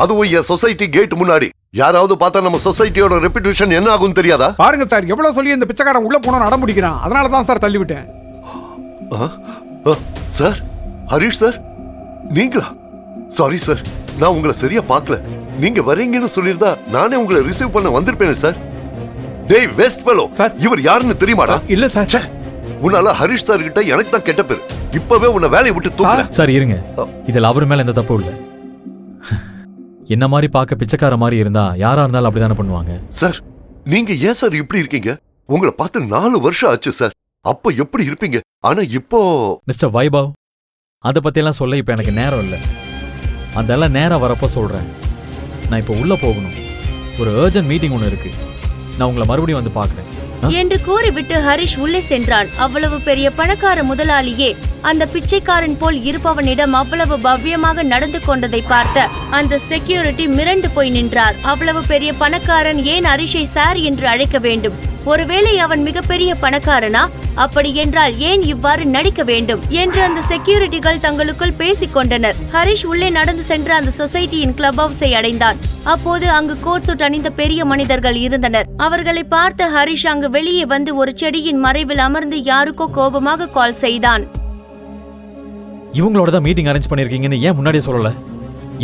அதுவும் என் சொசைட்டி கேட் முன்னாடி. யாராவது பார்த்தா நம்ம சொசைட்டியோட ரெப்யூட்டேஷன் என்ன ஆகும் தெரியாதா? பாருங்க சார், எவ்வளவு சொல்லி இந்த பிச்சைக்காரன் உள்ள போன அடம் பிடிக்கிறான். அதனாலதான் சார் தள்ளி விட்டேன். சார், ஹரிஷ் சார், நீங்களா? சாரி சார், நான் உங்களை சரியா பார்க்கல. நீங்க வரீங்கன்னு சொல்லிருந்தா நானே உங்களை ரிசீவ் பண்ண வந்திருப்பேன் சார். டேய் வெஸ்ட் ஃபெலோ, சார் இவர் யாருன்னு தெரியுமாடா? இல்ல சார். உன்னால ஹரிஷ் சார் கிட்ட எனக்கு தான் கெட்ட பேர். இப்பவே உன்னை வேலையை விட்டு தூக்குறேன். சார் இருங்க, இதுல அவர் மேல எந்த தப்பு இல்ல. என்ன மாதிரி பார்க்க பிச்சைக்கார மாதிரி இருந்தா யாரா இருந்தாலும் அப்படிதானே பண்ணுவாங்க. சார், நீங்க ஏன் சார் இப்படி இருக்கீங்க? உங்களை பார்த்து 4 வருஷம் ஆச்சு சார். அப்ப எப்படி இருப்பீங்க? ஆனா இப்போ மிஸ்டர் வைபவ், அதை பத்தியெல்லாம் சொல்ல இப்ப எனக்கு நேரம் இல்லை. அதெல்லாம் நேரம் வரப்போ சொல்றேன். நான் இப்போ உள்ள போகணும். ஒரு அர்ஜென்ட் மீட்டிங் ஒன்று இருக்கு. நான் உங்களை மறுபடியும் வந்து பார்க்குறேன் என்று கூறிவிட்டு ஹரிஷ் உள்ளே சென்றான். அவ்வளவு பெரிய பணக்கார முதலாளியே அந்த பிச்சைக்காரன் போல் இருப்பவனிடம் அவ்வளவு பவ்யமாக நடந்து கொண்டதை பார்த்த அந்த செக்யூரிட்டி மிரண்டு போய் நின்றார். அவ்வளவு பெரிய பணக்காரன் ஏன் ஹரிஷை சார் என்று அழைக்க வேண்டும்? ஒருவேளை அவன் மிகப்பெரிய பணக்காரனா? அப்படி என்றால் ஏன் இவ்வாறு நடிக்க வேண்டும் என்று அந்த செக்யூரிட்டிகள் தங்களுக்குள் பேசிக் கொண்டனர். ஹரிஷ் உள்ளே நடந்து சென்று அந்த சொசைட்டியின் கிளப் ஹவுஸை அடைந்தான். அப்போது அங்கு கோட் சூட் அணிந்த பெரிய மனிதர்கள் இருந்தனர். அவர்களை பார்த்த ஹரிஷ் அங்கு வெளியே வந்து ஒரு செடியின் மறைவில் அமர்ந்து யாருக்கோ கோபமாக கால் செய்தான். இவங்களோட தான் மீட்டிங் அரேஞ்ச் பண்ணிருக்கீங்கன்னு ஏன் முன்னாடியே சொல்லல?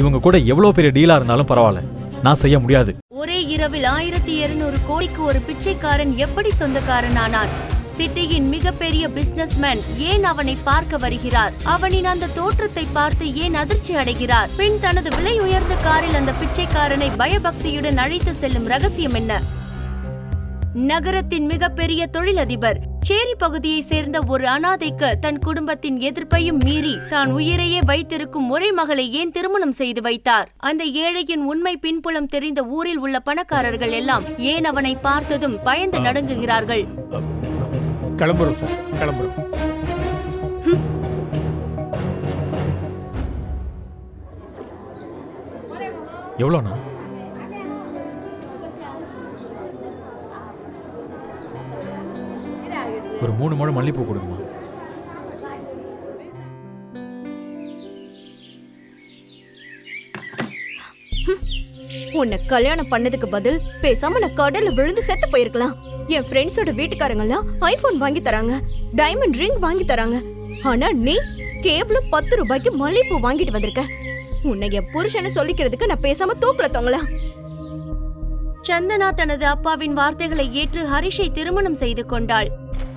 இவங்க கூட எவ்வளவு பெரிய டீலா இருந்தாலும் பரவாயில்ல, நான் செய்ய முடியாது. ஒரே இரவில் 1200 கோடிக்கு ஒரு பிச்சைக்காரன் எப்படி சொந்தக்காரன் ஆனான்? சிட்டியின் மிகப்பெரிய பிசினஸ்மேன் ஏன் அவனை பார்க்க வருகிறார்? அவனின் அந்த தோற்றத்தை பார்த்து ஏன் அதிர்ச்சி அடைகிறார்? பின் தனது விலை உயர்ந்த காரில் அந்த பிச்சைக்காரனை பயபக்தியுடன் அழைத்து செல்லும் ரகசியம் என்ன? நகரத்தின் மிகப்பெரிய தொழிலதிபர் சேரி பகுதியை சேர்ந்த ஒரு அனாதைக்கு தன் குடும்பத்தின் எதிர்ப்பையும் மீறி தான் உயிரையே வைத்திருக்கும் ஒரே மகளை ஏன் திருமணம் செய்து வைத்தார்? அந்த ஏழையின் உண்மை பின்புலம் தெரிந்த ஊரில் உள்ள பணக்காரர்கள் எல்லாம் ஏன் அவனை பார்த்ததும் பயந்து நடுங்குகிறார்கள்? கிளம்புறோம் சார், கிளம்புறோம். எவ்வளோண்ணா? ஒரு 3 முழம் மல்லிப்பூ கொடுங்கம்மா. உன்னை கல்யாணம் பண்ணதுக்கு பதில் பேசாம நான் கடல்ல விழுந்து செத்து போயிருக்கலாம். என் ஃப்ரெண்ட்ஸோட வீட்டுக்காரங்க எல்லாம் ஐபோன் வாங்கி தராங்க, டைமண்ட் ரிங் வாங்கி தராங்க. ஆனா நீ கேவலம் 10 ரூபாய்க்கு மல்லிப்பூ வாங்கிட்டு வந்திருக்க. உன்னை என் புருஷனை சொல்லிக்கிறதுக்கு நான் பேசாம தூக்குல தொங்கலாம். சந்தனா தனது அப்பாவின் வார்த்தைகளை ஏற்று ஹரிஷை திருமணம் செய்து கொண்டாள்.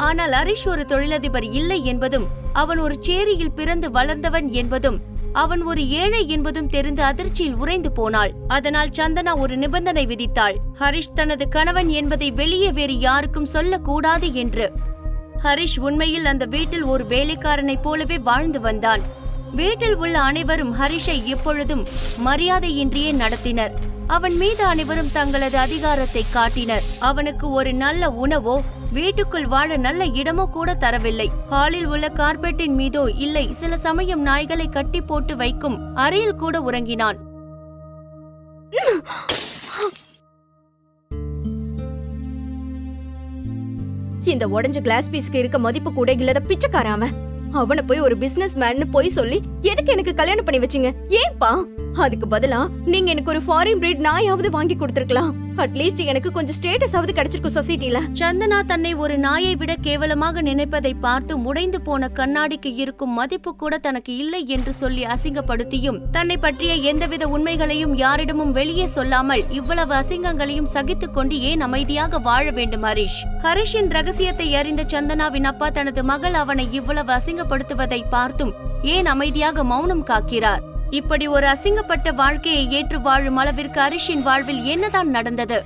ஆனால் ஹரிஷ் ஒரு தொழிலதிபர் இல்லை என்பதும், அவன் ஒரு சேரியில் பிறந்து வளர்ந்தவன் என்பதும், அவன் ஒரு ஏழை என்பதும் தெரிந்து அதிர்ச்சியில் உறைந்து போனாள். அதனால் சந்தனா ஒரு நிபந்தனை விதித்தாள். ஹரிஷ் தனது கணவன் என்பதை வெளியே வேறு யாருக்கும் சொல்லக்கூடாது என்று. ஹரிஷ் உண்மையில் அந்த வீட்டில் ஒரு வேலைக்காரனைப் போலவே வாழ்ந்து வந்தான். வீட்டில் உள்ள அனைவரும் ஹரிஷை எப்பொழுதும் மரியாதையின்றியே நடத்தினர். அவன் மீது அனைவரும் தங்களது அதிகாரத்தை காட்டினர். அவனுக்கு ஒரு நல்ல உணவோ வீட்டுக்குள் வாழ நல்ல இடமோ கூட தரவில்லை. ஹாலில் உள்ள கார்பெட்டின் மீதோ இல்லை, சில சமயம் நாய்களை கட்டி போட்டு வைக்கும் அறையில் கூட உறங்கினான். இந்த உடைஞ்ச கிளாஸ் பீஸ்க்கு இருக்க மதிப்பு கூட இல்லாத பிச்சைக்காராம அவனை போய் ஒரு பிசினஸ் மேன்னு போய் சொல்லி எதுக்கு எனக்கு கல்யாணம் பண்ணி வச்சீங்க? ஏன்பா? அதுக்கு பதிலா நீங்க எனக்கு ஒரு ஃபாரின் பிரீட் நாயாவது வாங்கி கொடுத்திருக்கலாம். அட்லீஸ்ட் எனக்கு கொஞ்சம் ஸ்டேட்டஸ் ஆவது கிடைச்சிருக்கும் சொசைட்டில. சந்தனா தன்னை ஒரு நாயை விட கேவலமாக நினைப்பதை பார்த்து உடைந்து போன கண்ணாடிக்கு இருக்கும் மதிப்பு கூட தனக்கு இல்லை என்று சொல்லி அசிங்கப்படுத்தியும், தன்னை பற்றிய எந்தவித உண்மைகளையும் யாரிடமும் வெளியே சொல்லாமல் இவ்வளவு அசிங்கங்களையும் சகித்துக் கொண்டு ஏன் அமைதியாக வாழ வேண்டும் ஹரிஷ்? ஹரிஷின் ரகசியத்தை அறிந்த சந்தனாவின் அப்பா தனது மகள் அவனை இவ்வளவு அசிங்கப்படுத்துவதை பார்த்தும் ஏன் அமைதியாக மௌனம் காக்கிறார்? இப்படி ஒரு அசிங்கப்பட்ட வாழ்க்கையை ஏற்று வாழும் அளவிற்கு ஹரிஷின் வாழ்வில் என்னதான் நடந்தது?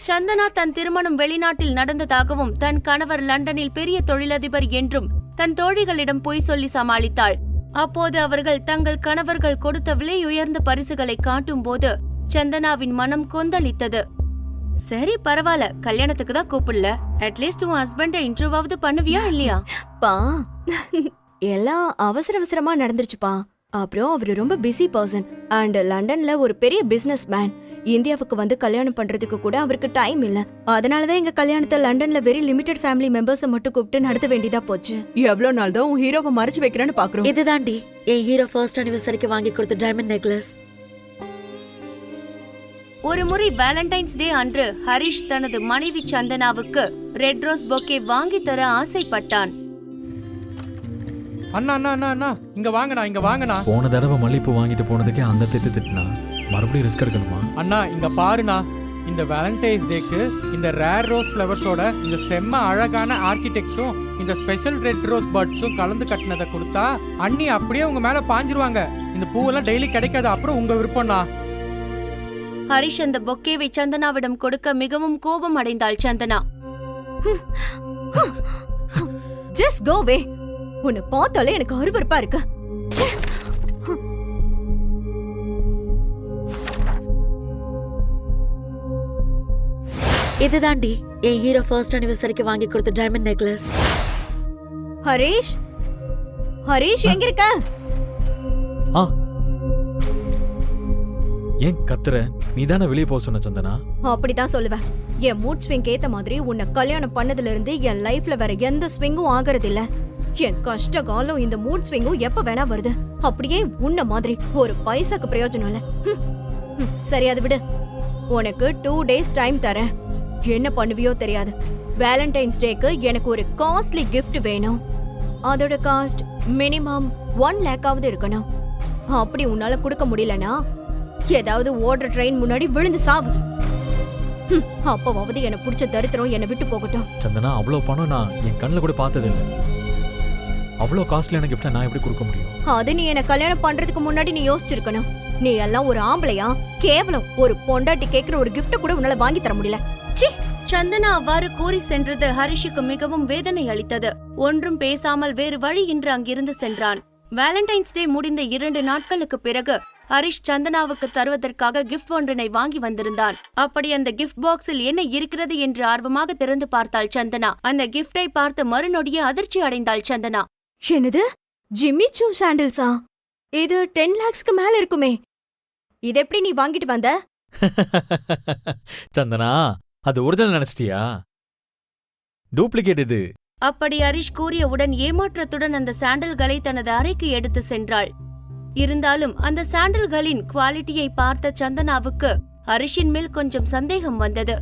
சந்தனா தன் திருமணம் வெளிநாட்டில் நடந்ததாகவும், தன் கணவர் லண்டனில் பெரிய தொழிலதிபர் என்றும் தன் தோழிகளிடம் பொய் சொல்லி சமாளித்தாள். அப்போது அவர்கள் தங்கள் கணவர்கள் கொடுத்த விலை உயர்ந்த பரிசுகளை காட்டும் போது சந்தனாவின் மனம் கொந்தளித்தது. சரி பரவாயில்ல, கல்யாணத்துக்கு தான் கூப்பிடல, அட்லீஸ்ட் உன் ஹஸ்பண்ட இன்டர்வியூவாவது பண்ணுவியா இல்லையா? பா எல்லாம் அவசர அவசரமா நடந்துருச்சுப்பா. அப்புறம் அவரு ரொம்ப பிஸி பர்சன் அண்ட் லண்டன்ல ஒரு பெரிய பிசினஸ் மேன். இந்தியாவுக்கு வந்து கல்யாணம் பண்றதுக்கு கூட அவருக்கு டைம் இல்ல. அதனாலதான் எங்க கல்யாணத்தை லண்டன்ல வெரி லிமிடெட் ஃபேமிலி மெம்பர்ஸை மட்டும் கூப்பிட்டு நடத்த வேண்டியதா போச்சு. எவ்வளவு நாள் தான் உன் ஹீரோவை மறைச்சு வைக்கிறேன்னு பாக்குறோம். இதுதாண்டி என் ஹீரோ ஃபர்ஸ்ட் அனிவர்சரிக்கு வாங்கி கொடுத்த டைமண்ட் நெக்லஸ். ஒரு முறை வேலண்டைன்ஸ் டே அன்று ஹரிஷ் தனது மனைவி சந்தனாவுக்கு ரெட் ரோஸ் பொக்கே வாங்கி தர ஆசைப்பட்டான். அண்ணா அண்ணா அண்ணா அண்ணா இங்க வாங்கண்ணா, இங்க வாங்கண்ணா. போன தடவை மல்லிப்பூ வாங்கிட்டு போனதுக்கே அந்த திட்டுனா மறுபடியும் ரிஸ்க் எடுக்கணுமா? அண்ணா இங்க பாருண்ணா, இந்த வேலண்டைன்ஸ் டேக்கு இந்த ரேர் ரோஸ் ஃப்ளவர்ஸோட இந்த செம்ம அழகான ஆர்கிடெக்ட்ஸும் இந்த ஸ்பெஷல் ரெட் ரோஸ் பட்ஸும் கலந்து கட்டினதை கொடுத்தா அண்ணி அப்படியே உங்க மேல பாஞ்சிருவாங்க. இந்த பூவெல்லாம் டெய்லி கிடைக்காது, அப்புறம் உங்க விருப்பம்ண்ணா. ஹரிஷ் அந்த பொக்கேவை சந்தனாவிடம் கொடுக்க மிகவும் கோபம் அடைந்தாள் சந்தனா. ஜஸ்ட் கோ வே. உன்னை பார்த்தாலே எனக்கு அருவருப்பா இருக்கு. இதுதாண்டி என் ஹீரோ ஃபர்ஸ்ட் அனிவர்சரிக்கு வாங்கி கொடுத்த டைமண்ட் நெக்லஸ். ஹரிஷ், ஹரிஷ் எங்க இருக்க? ஏன் கத்துற? நீ தானே வெளியே போக சொன்ன சந்தனா. அப்படிதான் சொல்லுவேன். என் மூட் ஸ்விங் ஏத்த மாதிரி உன்னை கல்யாணம் பண்ணதுல இருந்து என் லைஃப்ல வேற எந்த ஸ்விங்கும் ஆகிறது இல்ல. என் கஷ்ட காலம் இந்த மூட் ஸ்விங்கும் எப்ப வேணா வருது. அப்படியே உன்ன மாதிரி ஒரு பைசாக்கு பிரயோஜனம் இல்ல. சரி அது விடு. உனக்கு 2 days டைம் தரேன். என்ன பண்ணுவியோ தெரியாது. வேலண்டைன்ஸ் டேக்கு எனக்கு ஒரு காஸ்ட்லி கிஃப்ட் வேணும். அதோட காஸ்ட் மினிமம் 1 லேக்காவது இருக்கணும். அப்படி உன்னால கொடுக்க முடியலனா ஏதாவது ஓடுற ட்ரெயின் முன்னாடி விழுந்து சாவு. அப்பவாவது என்ன பிடிச்ச தரித்திரம் என்னை விட்டு போகட்டும். சந்தனா, அவ்வளோ பணம் நான் என் கண்ணில் கூட பார்த்ததில்லை. அவ்வளோ காஸ்ட்லியான கிஃப்டை நான் எப்படி கொடுக்க முடியும்? அது நீ என்ன கல்யாணம் பண்றதுக்கு முன்னாடி நீ யோசிச்சிருக்கணும். நீ எல்லாம் ஒரு ஆம்பளையா? கேவலம் ஒரு பொண்டாட்டி கேக்குற ஒரு கிஃப்ட் கூட உன்னால வாங்கி தர முடியல. ச்சீ! சந்தனா அவ்வாறு கூறி சென்றது ஹரிஷுக்கு மிகவும் வேதனை அளித்தது. ஒன்றும் பேசாமல் வேறு வழியின்றி அங்கிருந்து சென்றான். வேலண்டைன்ஸ் டே முடிந்த 2 நாட்களுக்கு பிறகு ஹரிஷ் சந்தனாவுக்கு தருவதற்காக கிஃப்ட் ஒன்றினை வாங்கி வந்திருந்தான். அப்படி அந்த கிஃப்ட் பாக்ஸில் என்ன இருக்கிறது என்று ஆர்வமாக திறந்து பார்த்தாள் சந்தனா. அந்த கிஃப்டை பார்த்து மறுநொடியே அதிர்ச்சி அடைந்தாள் சந்தனா. என்னது? ஜிம்மி சூ சாண்டில்ஸா? இது 10 lakhsக்கு மேல இருக்குமே. இது எப்படி நீ வாங்கிட்டு வந்த? சந்தனா, அது ஒரிஜினல் நினைச்சிட்டியா? டூப்ளிகேட் இது. அப்படி ஹரிஷ் கூறியவுடன் ஏமாற்றத்துடன் அந்த சாண்டல்களை தனது அறைக்கு எடுத்து சென்றாள். இருந்தாலும் அந்த சாண்டல்களின் குவாலிட்டியை பார்த்த சந்தனாவுக்கு ஹரிஷின் மேல் கொஞ்சம் சந்தேகம் வந்தது.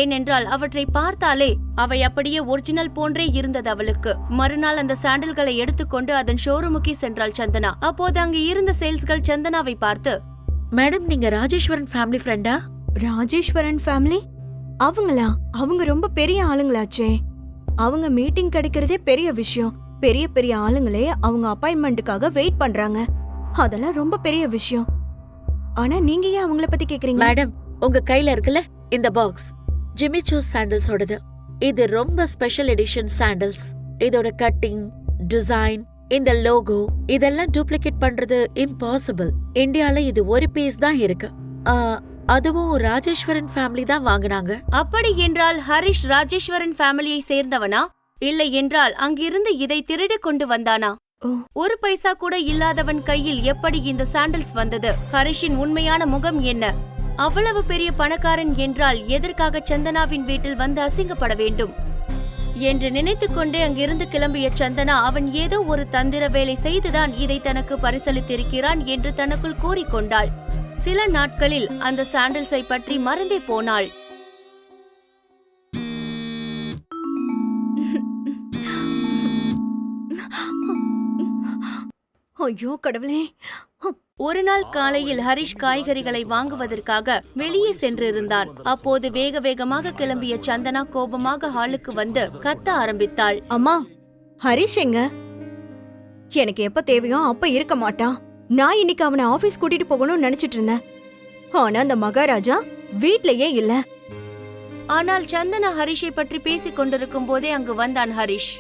ஏனென்றால் அவற்றை பார்த்தாலே அவை அப்படியே ஒரிஜினல் போன்றே இருந்தது அவளுக்கு. மறுநாள் அந்த சாண்டல்களை எடுத்துக்கொண்டு அதன் ஷோரூமுக்கு சென்றாள் சந்தனா. அப்போது அங்கு இருந்த சேல்ஸ்கள் சந்தனாவை பார்த்து, மேடம், நீங்க ராஜேஸ்வரன் ஃபேமிலி ஃப்ரெண்டா? ராஜேஸ்வரன் ஃபேமிலி? அவங்களா? அவங்க ரொம்ப பெரிய ஆளுங்களாச்சே. அவங்க மீட்டிங் கிடைக்கிறதே பெரிய விஷயம். பெரிய பெரிய ஆளுங்களே அவங்க அப்பாயின்மெண்ட்டுக்காக வெயிட் பண்றாங்க. அதெல்லாம் ரொம்ப பெரிய விஷயம். ஆனா நீங்க ஏன் அவங்கள பத்தி கேக்குறீங்க? மேடம், உங்க கையில இருக்குல்ல இந்த பாக்ஸ், ஜிம்மி சூ சாண்டல்ஸோடது. இது ரொம்ப ஸ்பெஷல் எடிஷன் சாண்டல்ஸ். இதோட கட்டிங், டிசைன், இந்த லோகோ இதெல்லாம் டூப்ளிகேட் பண்றது இம்பாசிபிள். இந்தியால இது ஒரு பீஸ் தான் இருக்கு. அதுவும் ராஜேஸ்வரன் ஃபேமிலி தான் வாங்குனாங்க. அப்படி என்றால் ஹரிஷ் ராஜேஸ்வரன் ஃபேமிலியை சேர்ந்தவனா? இல்லை என்றால் அங்கிருந்து இதை திருடி கொண்டு வந்தானா? ஒரு பைசா கூட இல்லாதவன் கையில் எப்படி இந்த சாண்டல்ஸ் வந்தது? ஹரிஷின் உண்மையான முகம் என்ன? அவ்வளவு பெரிய பணக்காரன் என்றால் எதற்காக சந்தனாவின் வீட்டில் வந்து அசிங்கப்பட வேண்டும் என்று நினைத்துக்கொண்டே அங்கிருந்து கிளம்பிய சந்தனா, அவன் ஏதோ ஒரு தந்திர வேலை செய்துதான் இதை தனக்கு பரிசளித்திருக்கிறான் என்று தனக்குள் கூறிக்கொண்டாள். சில நாட்களில் அந்த சாண்டல்ஸை பற்றி மறந்தே போனாள். ஐயோ கடவுளே! ஒரு நாள் காலையில் ஹரிஷ் காய்கறிகளை வாங்குவதற்காக வெளியே சென்றிருந்தான். அப்போது வேக வேகமாக கிளம்பிய சந்தனா கோபமாக ஹாலுக்கு வந்து கத்த ஆரம்பித்தாள். அம்மா, ஹரிஷ் எங்க? எனக்கு எப்ப தேவையோ அப்ப இருக்க மாட்டான். நான் இன்னைக்கு அவனை ஆபீஸ் கூட்டிட்டு போகணும்னு நினைச்சிட்டு இருந்தேன். ஆனா அந்த மகாராஜா வீட்லயே இல்ல. ஆனால் சந்தனா ஹரிஷை பற்றி பேசிக் கொண்டிருக்கும் போதே அங்கு வந்தான் ஹரிஷ்.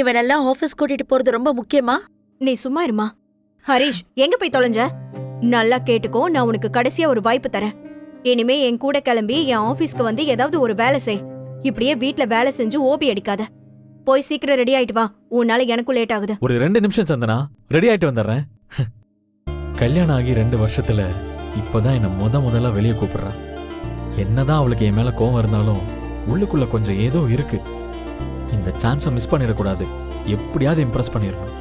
இவனெல்லாம் ஆபீஸ் கூட்டிட்டு போறது ரொம்ப முக்கியமா? நீ சும்மா இருமா. ஹரிஷ், எங்க போய் தொலைஞ்ச? நல்லா கேட்டுக்கோ, நான் உனக்கு கடைசியா ஒரு வாய்ப்பு தரேன். இனிமே என் கூட கிளம்பி என் ஆபீஸ்க்கு வந்து ஏதாவது ஒரு வேலை செய். இப்படியே வீட்ல வேலை செஞ்சு ஓபி அடிக்காத. போய் சீக்கிரம் ரெடி ஆயிட்டு வா, உன்னால எனக்கும் லேட் ஆகுது. ஒரு 2 நிமிஷம் சந்தனா, ரெடி ஆயிட்டு வந்துடுறேன். கல்யாணம் ஆகி 2 வருஷத்துல இப்பதான் என்ன முதல்ல வெளியே கூப்பிடுறான். என்னதான் அவளுக்கு என் மேல கோவம் இருந்தாலும் உள்ளுக்குள்ள கொஞ்சம் ஏதோ இருக்கு. இந்த சான்ஸை மிஸ் பண்ணிடக்கூடாது. எப்படியாவது இம்ப்ரெஸ் பண்ணிடணும்.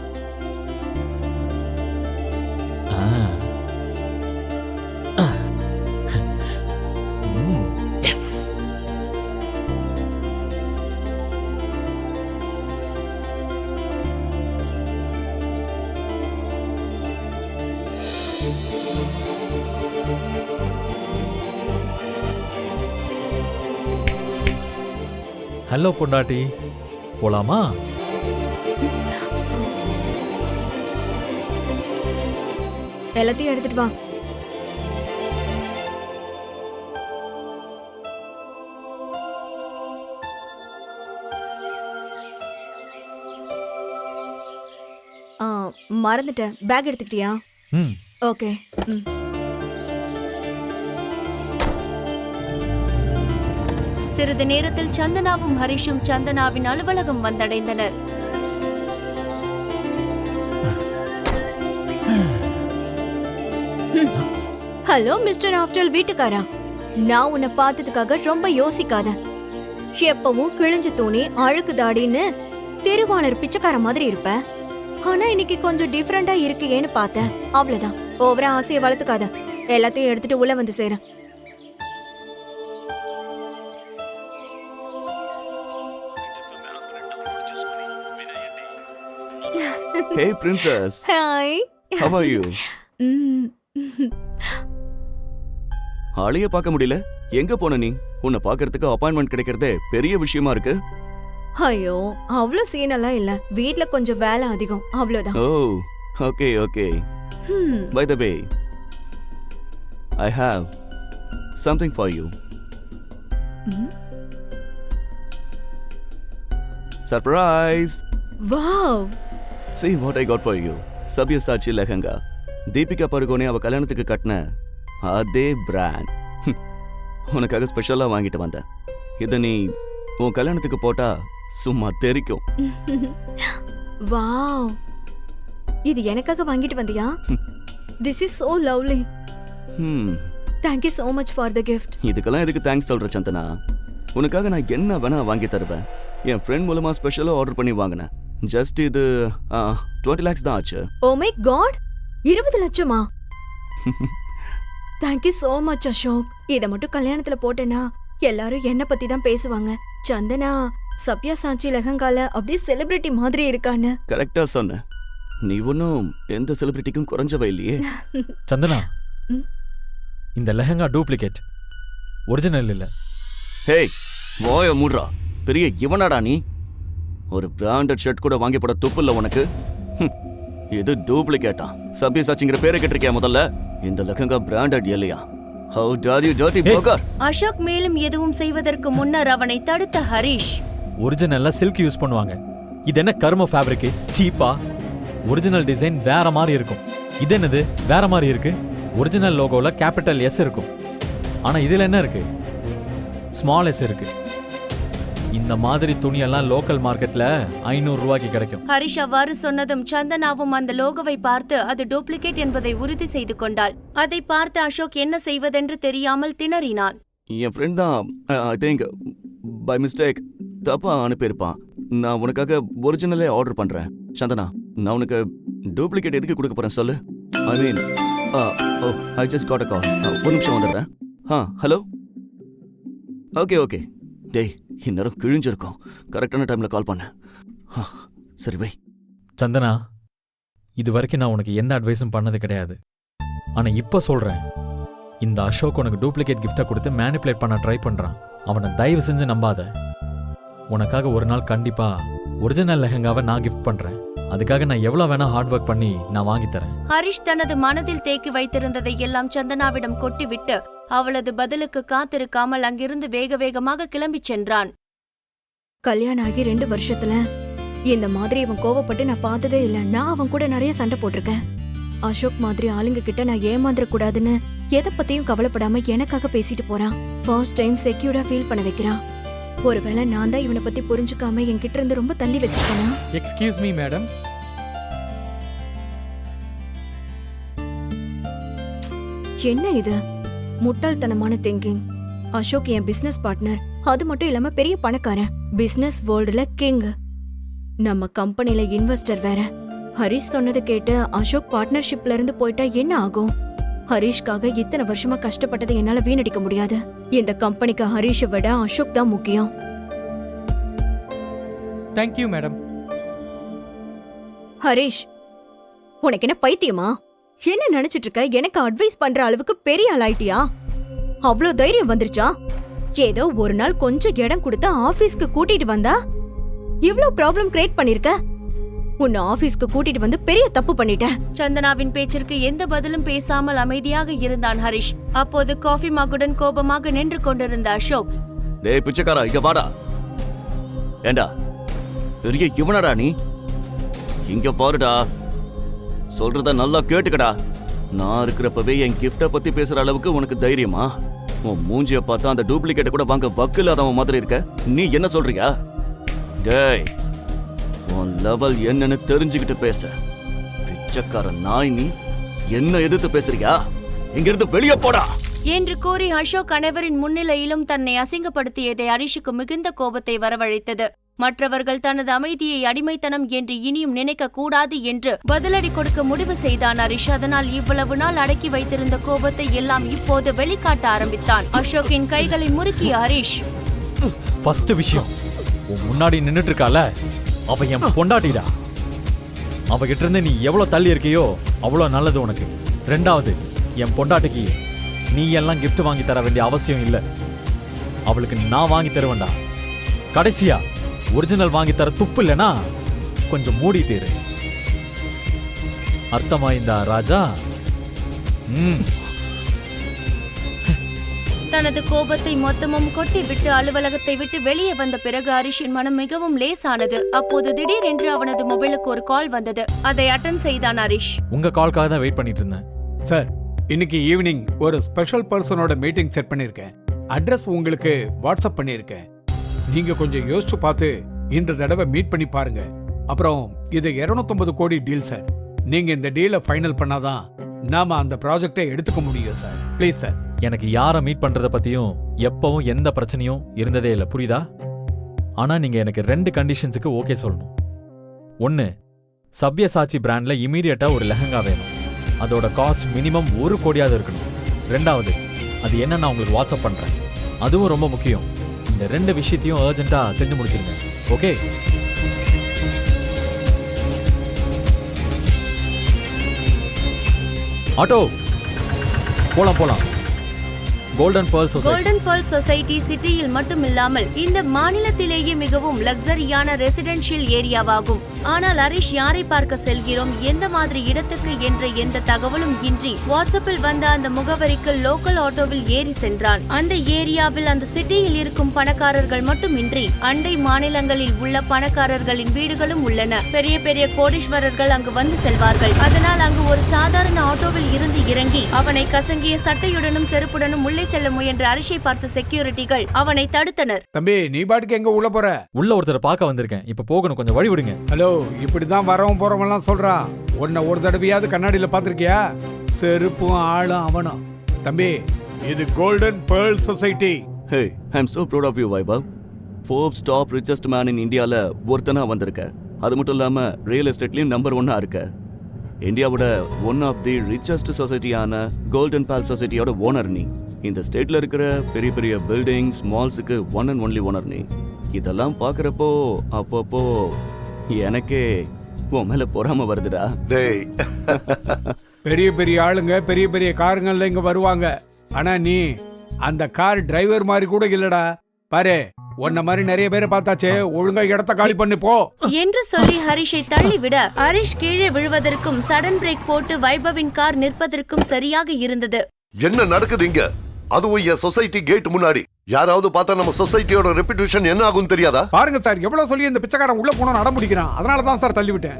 ஹலோ பொண்டாட்டி, போலாமா? எல்லாத்தையும் எடுத்துட்டு வா. மறந்துட்டேன். பேக் எடுத்துக்கிட்டியா? ஓகே. சிறிது நேரத்தில் சந்தனாவும் ஹரிஷும் சந்தனாவின் அலுவலகம் வந்தடைந்தனர். ஹலோ மிஸ்டர் ஆஃப்டர் வீட்டுக்காரா, நான் உன்னை பார்த்ததுக்காக ரொம்ப யோசிக்காத. எப்பவும் கிழிஞ்சு துணி, அழுக்கு தாடின்னு திருவாளர் பிச்சைக்கார மாதிரி இருப்ப. ஆனா இன்னைக்கு கொஞ்சம் டிஃபரெண்டா இருக்கேன்னு பார்த்தேன். அவ்வளவுதான். ஓவரா ஆசையை வளர்த்துக்காத. எல்லாத்தையும் எடுத்துட்டு உள்ள வந்து சேர. Hey princess, hi how are you? ஆளைய பார்க்க முடியல. எங்க போன நீ? உன்னை பார்க்கறதுக்கு அப்பாயின்மெண்ட் கிடைக்கிறதே பெரிய விஷயமா இருக்கு. ஐயோ அவ்வளோ சீன் எல்லாம் இல்ல, வீட்ல கொஞ்சம் வேலை அதிகம், அவ்வளவுதான். ஓ, okay, okay. By the way, I have something for you. Surprise! Wow, See what I got for you. Sabyasachi lehenga. Deepika Padukone அவ கல்யாணத்துக்கு கட்டின அதே பிராண்ட். உனக்காக ஸ்பெஷலா வாங்கிட்டு வந்தேன். இத நீ உன் கல்யாணத்துக்கு போட்டா சும்மா தெரிக்கும். வாவ், இது எனக்காக வாங்கிட்டு வந்தியா? This is so lovely. Thank you so much for the gift. இதுக்கெல்லாம் எதுக்கு தேங்க்ஸ் சொல்ற சந்தனா? உனக்காக நான் என்ன வேணா வாங்கி தருவேன். என் ஃப்ரெண்ட் மூலமா ஸ்பெஷலா ஆர்டர் பண்ணி வாங்கினேன். ஜஸ்ட் இது 20 lakhs தான் ஆச்சு. Oh my god, 20 லட்சமா? Thank you so much Ashok. இத மட்டும் கல்யாணத்துல போட்டேனா எல்லாரும் என்ன பத்தி தான் பேசுவாங்க. சந்தனா சப்யசாச்சி லெஹங்கால அப்படியே செலிபிரிட்டி மாதிரி இருக்கான்னு. கரெக்டா சொன்ன. நீ ஒன்னும் எந்த செலிபிரிட்டிக்கும் குறைஞ்சவ இல்லையே. சந்தனா, இந்த லெஹங்கா டூப்ளிகேட், ஒரிஜினல் இல்ல. ஹேய், வாய மூடுறா. பெரிய இவனாடா நீ? ஒரு பிராண்டட் ஷர்ட் கூட வாங்கி போட துப்பு இல்ல உனக்கு? இது டூப்ளிகேட்டா? சப்யசாச்சிங்கிற பேரை கேட்டிருக்கியா முதல்ல? இந்த லெஹங்கா பிராண்டட் இல்லையா? How dare you dirty burger? Ashok மேலும் எதுவும் செய்வதற்கு முன்னர் அவனை தடுத்த ஹரிஷ். ஒரிஜினல்ல சில்க் யூஸ் பண்ணுவாங்க. இது என்ன கர்ம ஃபேப்ரிக்? சீப்பா? ஒரிஜினல் டிசைன் வேற மாதிரி இருக்கும். இது என்னது வேற மாதிரி இருக்கு? ஒரிஜினல் லோகோல கேபிட்டல் எஸ் இருக்கும். ஆனா இதுல என்ன இருக்கு? ஸ்மால் எஸ் இருக்கு. இந்த மாதிரி துணியெல்லாம் லோக்கல் மார்க்கெட்ல 500 ரூபாய்க்கு கிடைக்கும். ஹரிஷ் அவ்வாறு சொன்னதும் சந்தனாவும் அந்த லோகோவை பார்த்து அது டூப்ளிகேட் என்பதை உறுதி செய்து கொண்டாள். அதை பார்த்து அசோக் என்ன செய்வதென்று தெரியாமல் திணறினான். என் ஃப்ரெண்ட் தான் ஐ திங்க் பை மிஸ்டேக் தப்பா அனுப்பியிருப்பான். நான் உனக்காக ஒரிஜினலே ஆர்டர் பண்றேன். சந்தனா, நான் உனக்கு டூப்ளிகேட் எதுக்கு கொடுக்க போறேன் சொல்லு? ஐ மீன், ஓ ஐ ஜஸ்ட் காட் அ கால். ஒரு நிமிஷம் வந்துடுறேன். ஹலோ. Okay okay. டேய், இந்நேரம் கிழிஞ்சிருக்கும். கரெக்டான டைம்ல கால் பண்ண. சரி வை. சந்தனா, இது வரைக்கும் நான் உனக்கு எந்த அட்வைஸும் பண்ணது கிடையாது. ஆனா இப்ப சொல்றேன், இந்த அசோக் உனக்கு டூப்ளிகேட் கிஃப்டை கொடுத்து மேனிப்புலேட் பண்ண ட்ரை பண்றான். அவனை தயவு செஞ்சு நம்பாத. உனக்காக ஒரு நாள் கண்டிப்பா ஒரிஜினல் லெஹங்காவை நான் கிஃப்ட் பண்றேன். அதுக்காக நான் எவ்வளவு வேணா ஹார்ட் ஒர்க் பண்ணி நான் வாங்கி தரேன். ஹரிஷ் தனது மனதில் தேக்கி வைத்திருந்ததை எல்லாம் சந்தனாவிடம் கொட்டிவிட்டு அவளது பதிலுக்கு காத்திருக்காமல் அங்கிருந்து வேக வேகமாக கிளம்பிச் சென்றான். கல்யாணம் ஆகி 2 வருஷத்துல இந்த மாதிரி இவன் கோவப்பட்டு நான் பார்த்ததே இல்ல. நான் அவன் கூட நிறைய சண்டை போட்டிருக்கேன். அசோக் மாதிரி ஆளுங்க கிட்ட நான் ஏமாந்துட கூடாதுன்னு எதை பத்தியும் கவலைப்படாம எனக்காக பேசிட்டு போறான். ஃபர்ஸ்ட் டைம் செக்யூர்டா ஃபீல் பண்ண வைக்கிறான். ஒருவேளை நான் தான் இவனை பத்தி புரிஞ்சுக்காம என்கிட்ட இருந்து ரொம்ப தள்ளி வச்சிருக்கேனா? Excuse me madam. என்ன இது முட்டாள்தனமான திங்கிங்? அசோக் என் பிசினஸ் பார்ட்னர். அது மட்டும் இல்லாம பெரிய பணக்காரன், பிசினஸ் வேர்ல்டுல கிங். நம்ம கம்பெனில இன்வெஸ்டர் வேற. ஹரிஷ் சொன்னதை கேட்டு அசோக் பார்ட்னர்ஷிப்ல இருந்து போயிட்டா என்ன ஆகும்? ஹரிஷ்காக இத்தனை வருஷமா கஷ்டப்பட்டதை என்னால வீணடிக்க முடியாது. இந்த கம்பெனிக்கு ஹரிஷை விட அசோக் தான் முக்கியம். Thank you madam. ஹரிஷ், உனக்கு என்ன பைத்தியமா? என்ன நினைச்சிட்டு இருக்க? எனக்கு அட்வைஸ் பண்ற அளவுக்கு பெரிய ஆளாயிட்டியா? அவ்ளோ தைரியம் வந்துருச்சா? ஏதோ ஒரு நாள் கொஞ்சம் இடம் கொடுத்து ஆபீஸ்க்கு கூட்டிட்டு வந்தா இவ்ளோ ப்ராப்ளம் கிரியேட் பண்ணிருக்க. உன்னை ஆபீஸ்க்கு கூட்டிட்டு வந்து பெரிய தப்பு பண்ணிட்ட. சந்தனாவின் பேச்சிற்கு எந்த பதிலும் பேசாமல் அமைதியாக இருந்தான் ஹரிஷ். அப்போது காஃபி மகுடன் கோபமாக நின்று கொண்டிருந்த அசோக், டேய் பிச்சைக்காரா, இங்க வாடா. ஏண்டா பெரிய இவனடா நீ? இங்க பாருடா, சொல்றத நல்லா கேட்டுக்கடா. நான் இருக்கிறப்பவே என் கிஃப்ட பத்தி பேசுற அளவுக்கு உனக்கு தைரியமா? உன் மூஞ்சிய பார்த்தா அந்த டூப்ளிகேட்டை கூட வாங்க வக்கு இல்லாதவன் மாதிரி இருக்க. நீ என்ன சொல்றியா? டேய், உன் லெவல் என்னன்னு தெரிஞ்சுக்கிட்டு பேச. பிச்சைக்கார நாய் நீ. என்ன எதிர்த்து பேசுறியா? இங்கிருந்து வெளியே போடா என்று கூறி அசோக் அனைவரின் முன்னிலையிலும் தன்னை அசிங்கப்படுத்தியதை ஹரிஷுக்கு மிகுந்த கோபத்தை வரவழைத்தது. மற்றவர்கள் தனது அமைதியை அடிமைத்தனம் என்று இனியும் நினைக்க கூடாது என்று பதிலடி கொடுக்க முடிவு செய்தான் ஹரிஷ். அதனால் இவ்வளவு நாள் அடக்கி வைத்திருந்த கோபத்தை எல்லாம் இப்போது வெளிக்காட்ட ஆரம்பித்தான். அசோக்கின் கைகளை முறுக்கிய ஹரிஷ், ஃபர்ஸ்ட் விஷயம், உன் முன்னாடி நின்னுட்டு இருக்கால, அவ என் பொண்டாட்டிடா. அவகிட்ட இருந்து நீ எவ்வளவு தள்ளி இருக்கியோ அவ்வளோ நல்லது உனக்கு. ரெண்டாவது, என் பொண்டாட்டிக்கு நீ எல்லாம் gift வாங்கி தர வேண்டிய அவசியம் இல்லை. அவளுக்கு நான் வாங்கி தருவேன்டா. கடைசியா ஒரிஜினல் வாங்கி தர துப்பு இல்லைனா கொஞ்சம் மூடிட்டு இரு. அர்த்தமாயிந்தா ராஜா? தனது கோபத்தை மொத்தமும் கொட்டி விட்டு அலுவலகத்தை விட்டு வெளியே வந்த பிறகு ஹரிஷின் மனம் மிகவும் லேசானது. அப்போது திடீரென்று அவனது மொபைலுக்கு ஒரு கால் வந்தது. அதை அட்டெண்ட் செய்தான் ஹரிஷ். உங்க கால்க்காக தான் வெயிட் பண்ணிட்டு இருந்தேன். சார், இன்னைக்கு ஈவினிங் ஒரு ஸ்பெஷல் பர்சனோட மீட்டிங் செட் பண்ணிருக்கேன். அட்ரஸ் உங்களுக்கு வாட்ஸ்அப் பண்ணிருக்கேன். நீங்க கொஞ்சம் யோசிச்சு பார்த்து இந்த தடவை மீட் பண்ணி பாருங்க. அப்புறம் இது 250 கோடி டீல் சார். நீங்க இந்த டீலை ஃபைனல் பண்ணாதான் நாம அந்த ப்ராஜெக்டை எடுத்துக்க முடியும் சார். Please sir. எனக்கு யாரை மீட் பண்றத பத்தியும் எப்பவும் எந்த பிரச்சனையும் இருந்ததே இல்லை, புரியுதா? ஆனா நீங்க எனக்கு 2 கண்டிஷன்ஸுக்கு ஓகே சொல்லணும். 1, சப்யசாச்சி பிராண்ட்ல இமீடியட்டா ஒரு லெஹங்கா வேணும். அதோட காஸ்ட் மினிமம் 1 கோடியாவது இருக்கணும். 2வது, அது என்ன நான் உங்களுக்கு வாட்ஸ்அப் பண்றேன். அதுவும் ரொம்ப முக்கியம். இந்த 2 விஷயத்தையும் அர்ஜென்ட்டா செஞ்சு முடிச்சிருங்க. ஓகே? ஆட்டோ, போலாம். கோல்டன் பேர்ல் சொசைட்டி சிட்டியில் மட்டுமில்லாமல் இந்த மாநிலத்திலேயே மிகவும் லக்ஸரியான ரெசிடென்ஷியல் ஏரியாவாகும். ஆனால் ஹரிஷ் யாரை பார்க்க செல்கிறோம், எந்த மாதிரி இடத்துக்கு என்ற எந்த தகவலும் இன்றி வாட்ஸ்அப்பில் வந்த அந்த முகவரிக்கு லோக்கல் ஆட்டோவில் ஏறி சென்றான். அந்த ஏரியாவில் அந்த சிட்டியில் இருக்கும் பணக்காரர்கள் மட்டுமின்றி அண்டை மாநிலங்களில் உள்ள பணக்காரர்களின் வீடுகளும் உள்ளன. பெரிய பெரிய கோடீஸ்வரர்கள் அங்கு வந்து செல்வார்கள். அதனால் அங்கு ஒரு சாதாரண ஆட்டோவில் இருந்து இறங்கி அவனை கசங்கிய சட்டையுடனும் செருப்புடனும் உள்ளே செல்ல முயன்ற ஹரிஷை பார்த்த செக்யூரிட்டிகள் அவனை தடுத்தனர். தம்பி, நீ பாட்டுக்கு எங்க உள்ள போற? உள்ள ஒருத்தரை பார்க்க வந்திருக்கேன். இப்ப போகணும், கொஞ்சம் வழி விடுங்க. ஹலோ, இப்படிதான் வரவும் போறவெல்லாம் சொல்றான். உன்னை ஒரு தடவையாவது கண்ணாடியில பாத்திருக்கியா? செருப்பும் ஆளும் அவனும். தம்பி, இது golden pearl society. Hey, I'm so proud of you, Vaibhav. Forbes top richest man in Indiaல ஒருத்தனா வந்திருக்க. அது மட்டும் இல்லாம ரியல் எஸ்டேட்லயும் நம்பர் 1 இருக்க. இந்தியாவோட ஒன் ஆஃப் தி ரிச்சஸ்ட் சொசைட்டியான கோல்டன் பேல் சொசைட்டியோட ஓனர் நீ. இந்த ஸ்டேட்ல இருக்கிற பெரிய பெரிய பில்டிங்ஸ், மால்ஸுக்கு ஒன் அண்ட் ஒன்லி ஓனர் நீ. இதெல்லாம் பாக்குறப்போ அப்பப்போ எனக்கே உன் மேல பொறாம வருதுடா. டேய், பெரிய பெரிய ஆளுங்க பெரிய பெரிய காருங்கள்ல இங்க வருவாங்க. ஆனா நீ அந்த கார் டிரைவர் மாதிரி கூட இல்லடா. பாரு, உன்ன மாதிரி நிறைய பேரை பார்த்தாச்சே. ஒழுங்கா இடத்த காலி பண்ணி போ என்று சொல்லி ஹரிஷை தள்ளிவிட ஹரிஷ் கீழே விழுவதற்கும் சடன் பிரேக் போட்டு வைபவின் கார் நிற்பதற்கும் சரியாக இருந்தது. என்ன நடக்குது இங்க? அதுவும் என் சொசைட்டி கேட் முன்னாடி. யாராவது பார்த்தா நம்ம சொசைட்டியோட ரெப்யூட்டேஷன் என்ன ஆகும் தெரியாதா? பாருங்க சார், எவ்வளவு சொல்லி இந்த பிச்சைக்காரன் உள்ள போன அடம் பிடிக்கிறான். அதனாலதான் சார் தள்ளி விட்டேன்.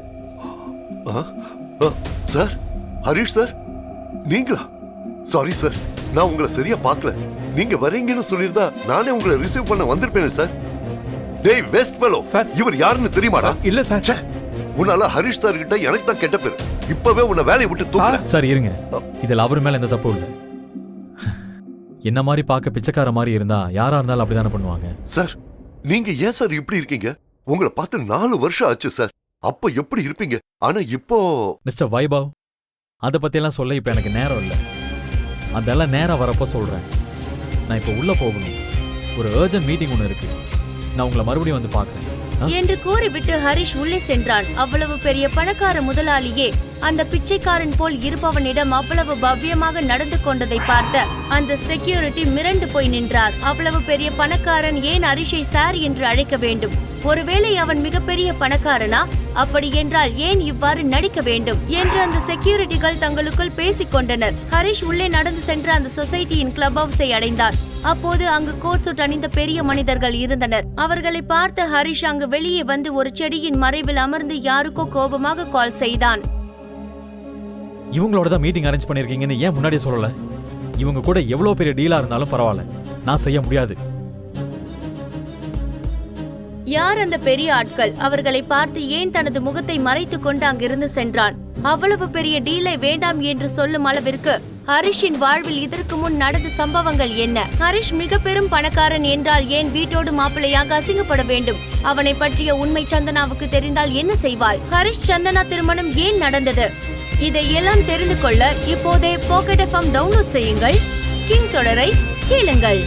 சார், ஹரிஷ் சார், நீங்களா? சாரி சார், நான் உங்களை சரியா பார்க்கல. நீங்க வரீங்கன்னு சொல்லிருந்தா நானே உங்களை ரிசீவ் பண்ண வந்திருப்பேன் சார். டேய் வெஸ்ட் ஃபெலோ, சார், இவர் யாருன்னு தெரியுமாடா? இல்ல சார். உன்னால ஹரிஷ் சார் கிட்ட எனக்கு தான் கெட்ட பேர். இப்பவே உன்னை வேலையை விட்டு தூக்குறேன். சார் இருங்க, இதுல அவர் மேல எந்த தப்பு இல்லை. என்ன மாதிரி பார்க்க பிச்சைக்கார மாதிரி இருந்தா யாரா இருந்தாலும் அப்படிதானே பண்ணுவாங்க. சார், நீங்க ஏன் சார் இப்படி இருக்கீங்க? உங்களை பார்த்து 4 வருஷம் ஆச்சு சார். அப்ப எப்படி இருப்பீங்க? ஆனா இப்போ மிஸ்டர் வைபவ், அதை பத்தியெல்லாம் சொல்ல இப்ப எனக்கு நேரம் இல்லை. அதெல்லாம் நேரம் வரப்போ சொல்றேன். நான் இப்ப உள்ள போகணும். ஒரு அர்ஜென்ட் மீட்டிங் ஒன்று இருக்கு. நான் உங்களை மறுபடியும் வந்து பார்க்கிறேன் என்று கூறிவிட்டு ஹரிஷ் உள்ளே சென்றான். அவ்வளவு பெரிய பணக்கார முதலாளியே அந்த பிச்சைக்காரன் போல் இருப்பவனிடம் அவ்வளவு பவ்யமாக நடந்து கொண்டதை பார்த்த அந்த செக்யூரிட்டி மிரண்டு போய் நின்றார். அவ்வளவு பெரிய பணக்காரன் ஏன் ஹரிஷை சார் என்று அழைக்க வேண்டும்? ஒருவேளை அவன் மிகப்பெரிய பணக்காரனா? அப்படி என்றால் ஏன் இவ்வாறு நடிக்க வேண்டும் என்று அந்த செக்யூரிட்டிகள் தங்களுக்குள் பேசிக் கொண்டனர். ஹரிஷ் உள்ளே நடந்து சென்று அந்த சொசைட்டியின் கிளப் ஹவுஸை அடைந்தான். அப்போது அங்கு கோட் சூட் அணிந்த பெரிய மனிதர்கள் இருந்தனர். அவர்களை பார்த்த ஹரிஷ் அங்கு வெளியே வந்து ஒரு செடியின் மறைவில் அமர்ந்து யாருக்கோ கோபமாக கால் செய்தான். இவங்களோட தான் மீட்டிங் அரேஞ்ச் பண்ணிருக்கீங்கன்னு ஏன் முன்னாடியே சொல்லல? இவங்க கூட எவ்வளவு பெரிய டீலா இருந்தாலும் பரவாயில்ல, நான் செய்ய முடியாது. யார் அந்த பெரிய ஆட்கள்? அவர்களை பார்த்து ஏன் தனது முகத்தை மறைத்துக் கொண்டு அங்கிருந்து சென்றான்? அவ்வளவு பெரிய டீலை வேண்டாம் என்று சொல்லும் அளவிற்கு ஹரிஷின் வாழ்வில் இதற்கு முன் நடந்த சம்பவங்கள் என்ன? ஹரிஷ் மிக பெரும் பணக்காரன் என்றால் ஏன் வீட்டோடு மாப்பிள்ளையாக அசிங்கப்பட வேண்டும்? அவனை பற்றிய உண்மை சந்தனாவுக்கு தெரிந்தால் என்ன செய்வாள்? ஹரிஷ் சந்தனா திருமணம் ஏன் நடந்தது? இதையெல்லாம் தெரிந்து கொள்ள இப்போதே பாக்கெட் எஃப்எம் டவுன்லோட் செய்யுங்கள். கிங் தொடரை கேளுங்கள்.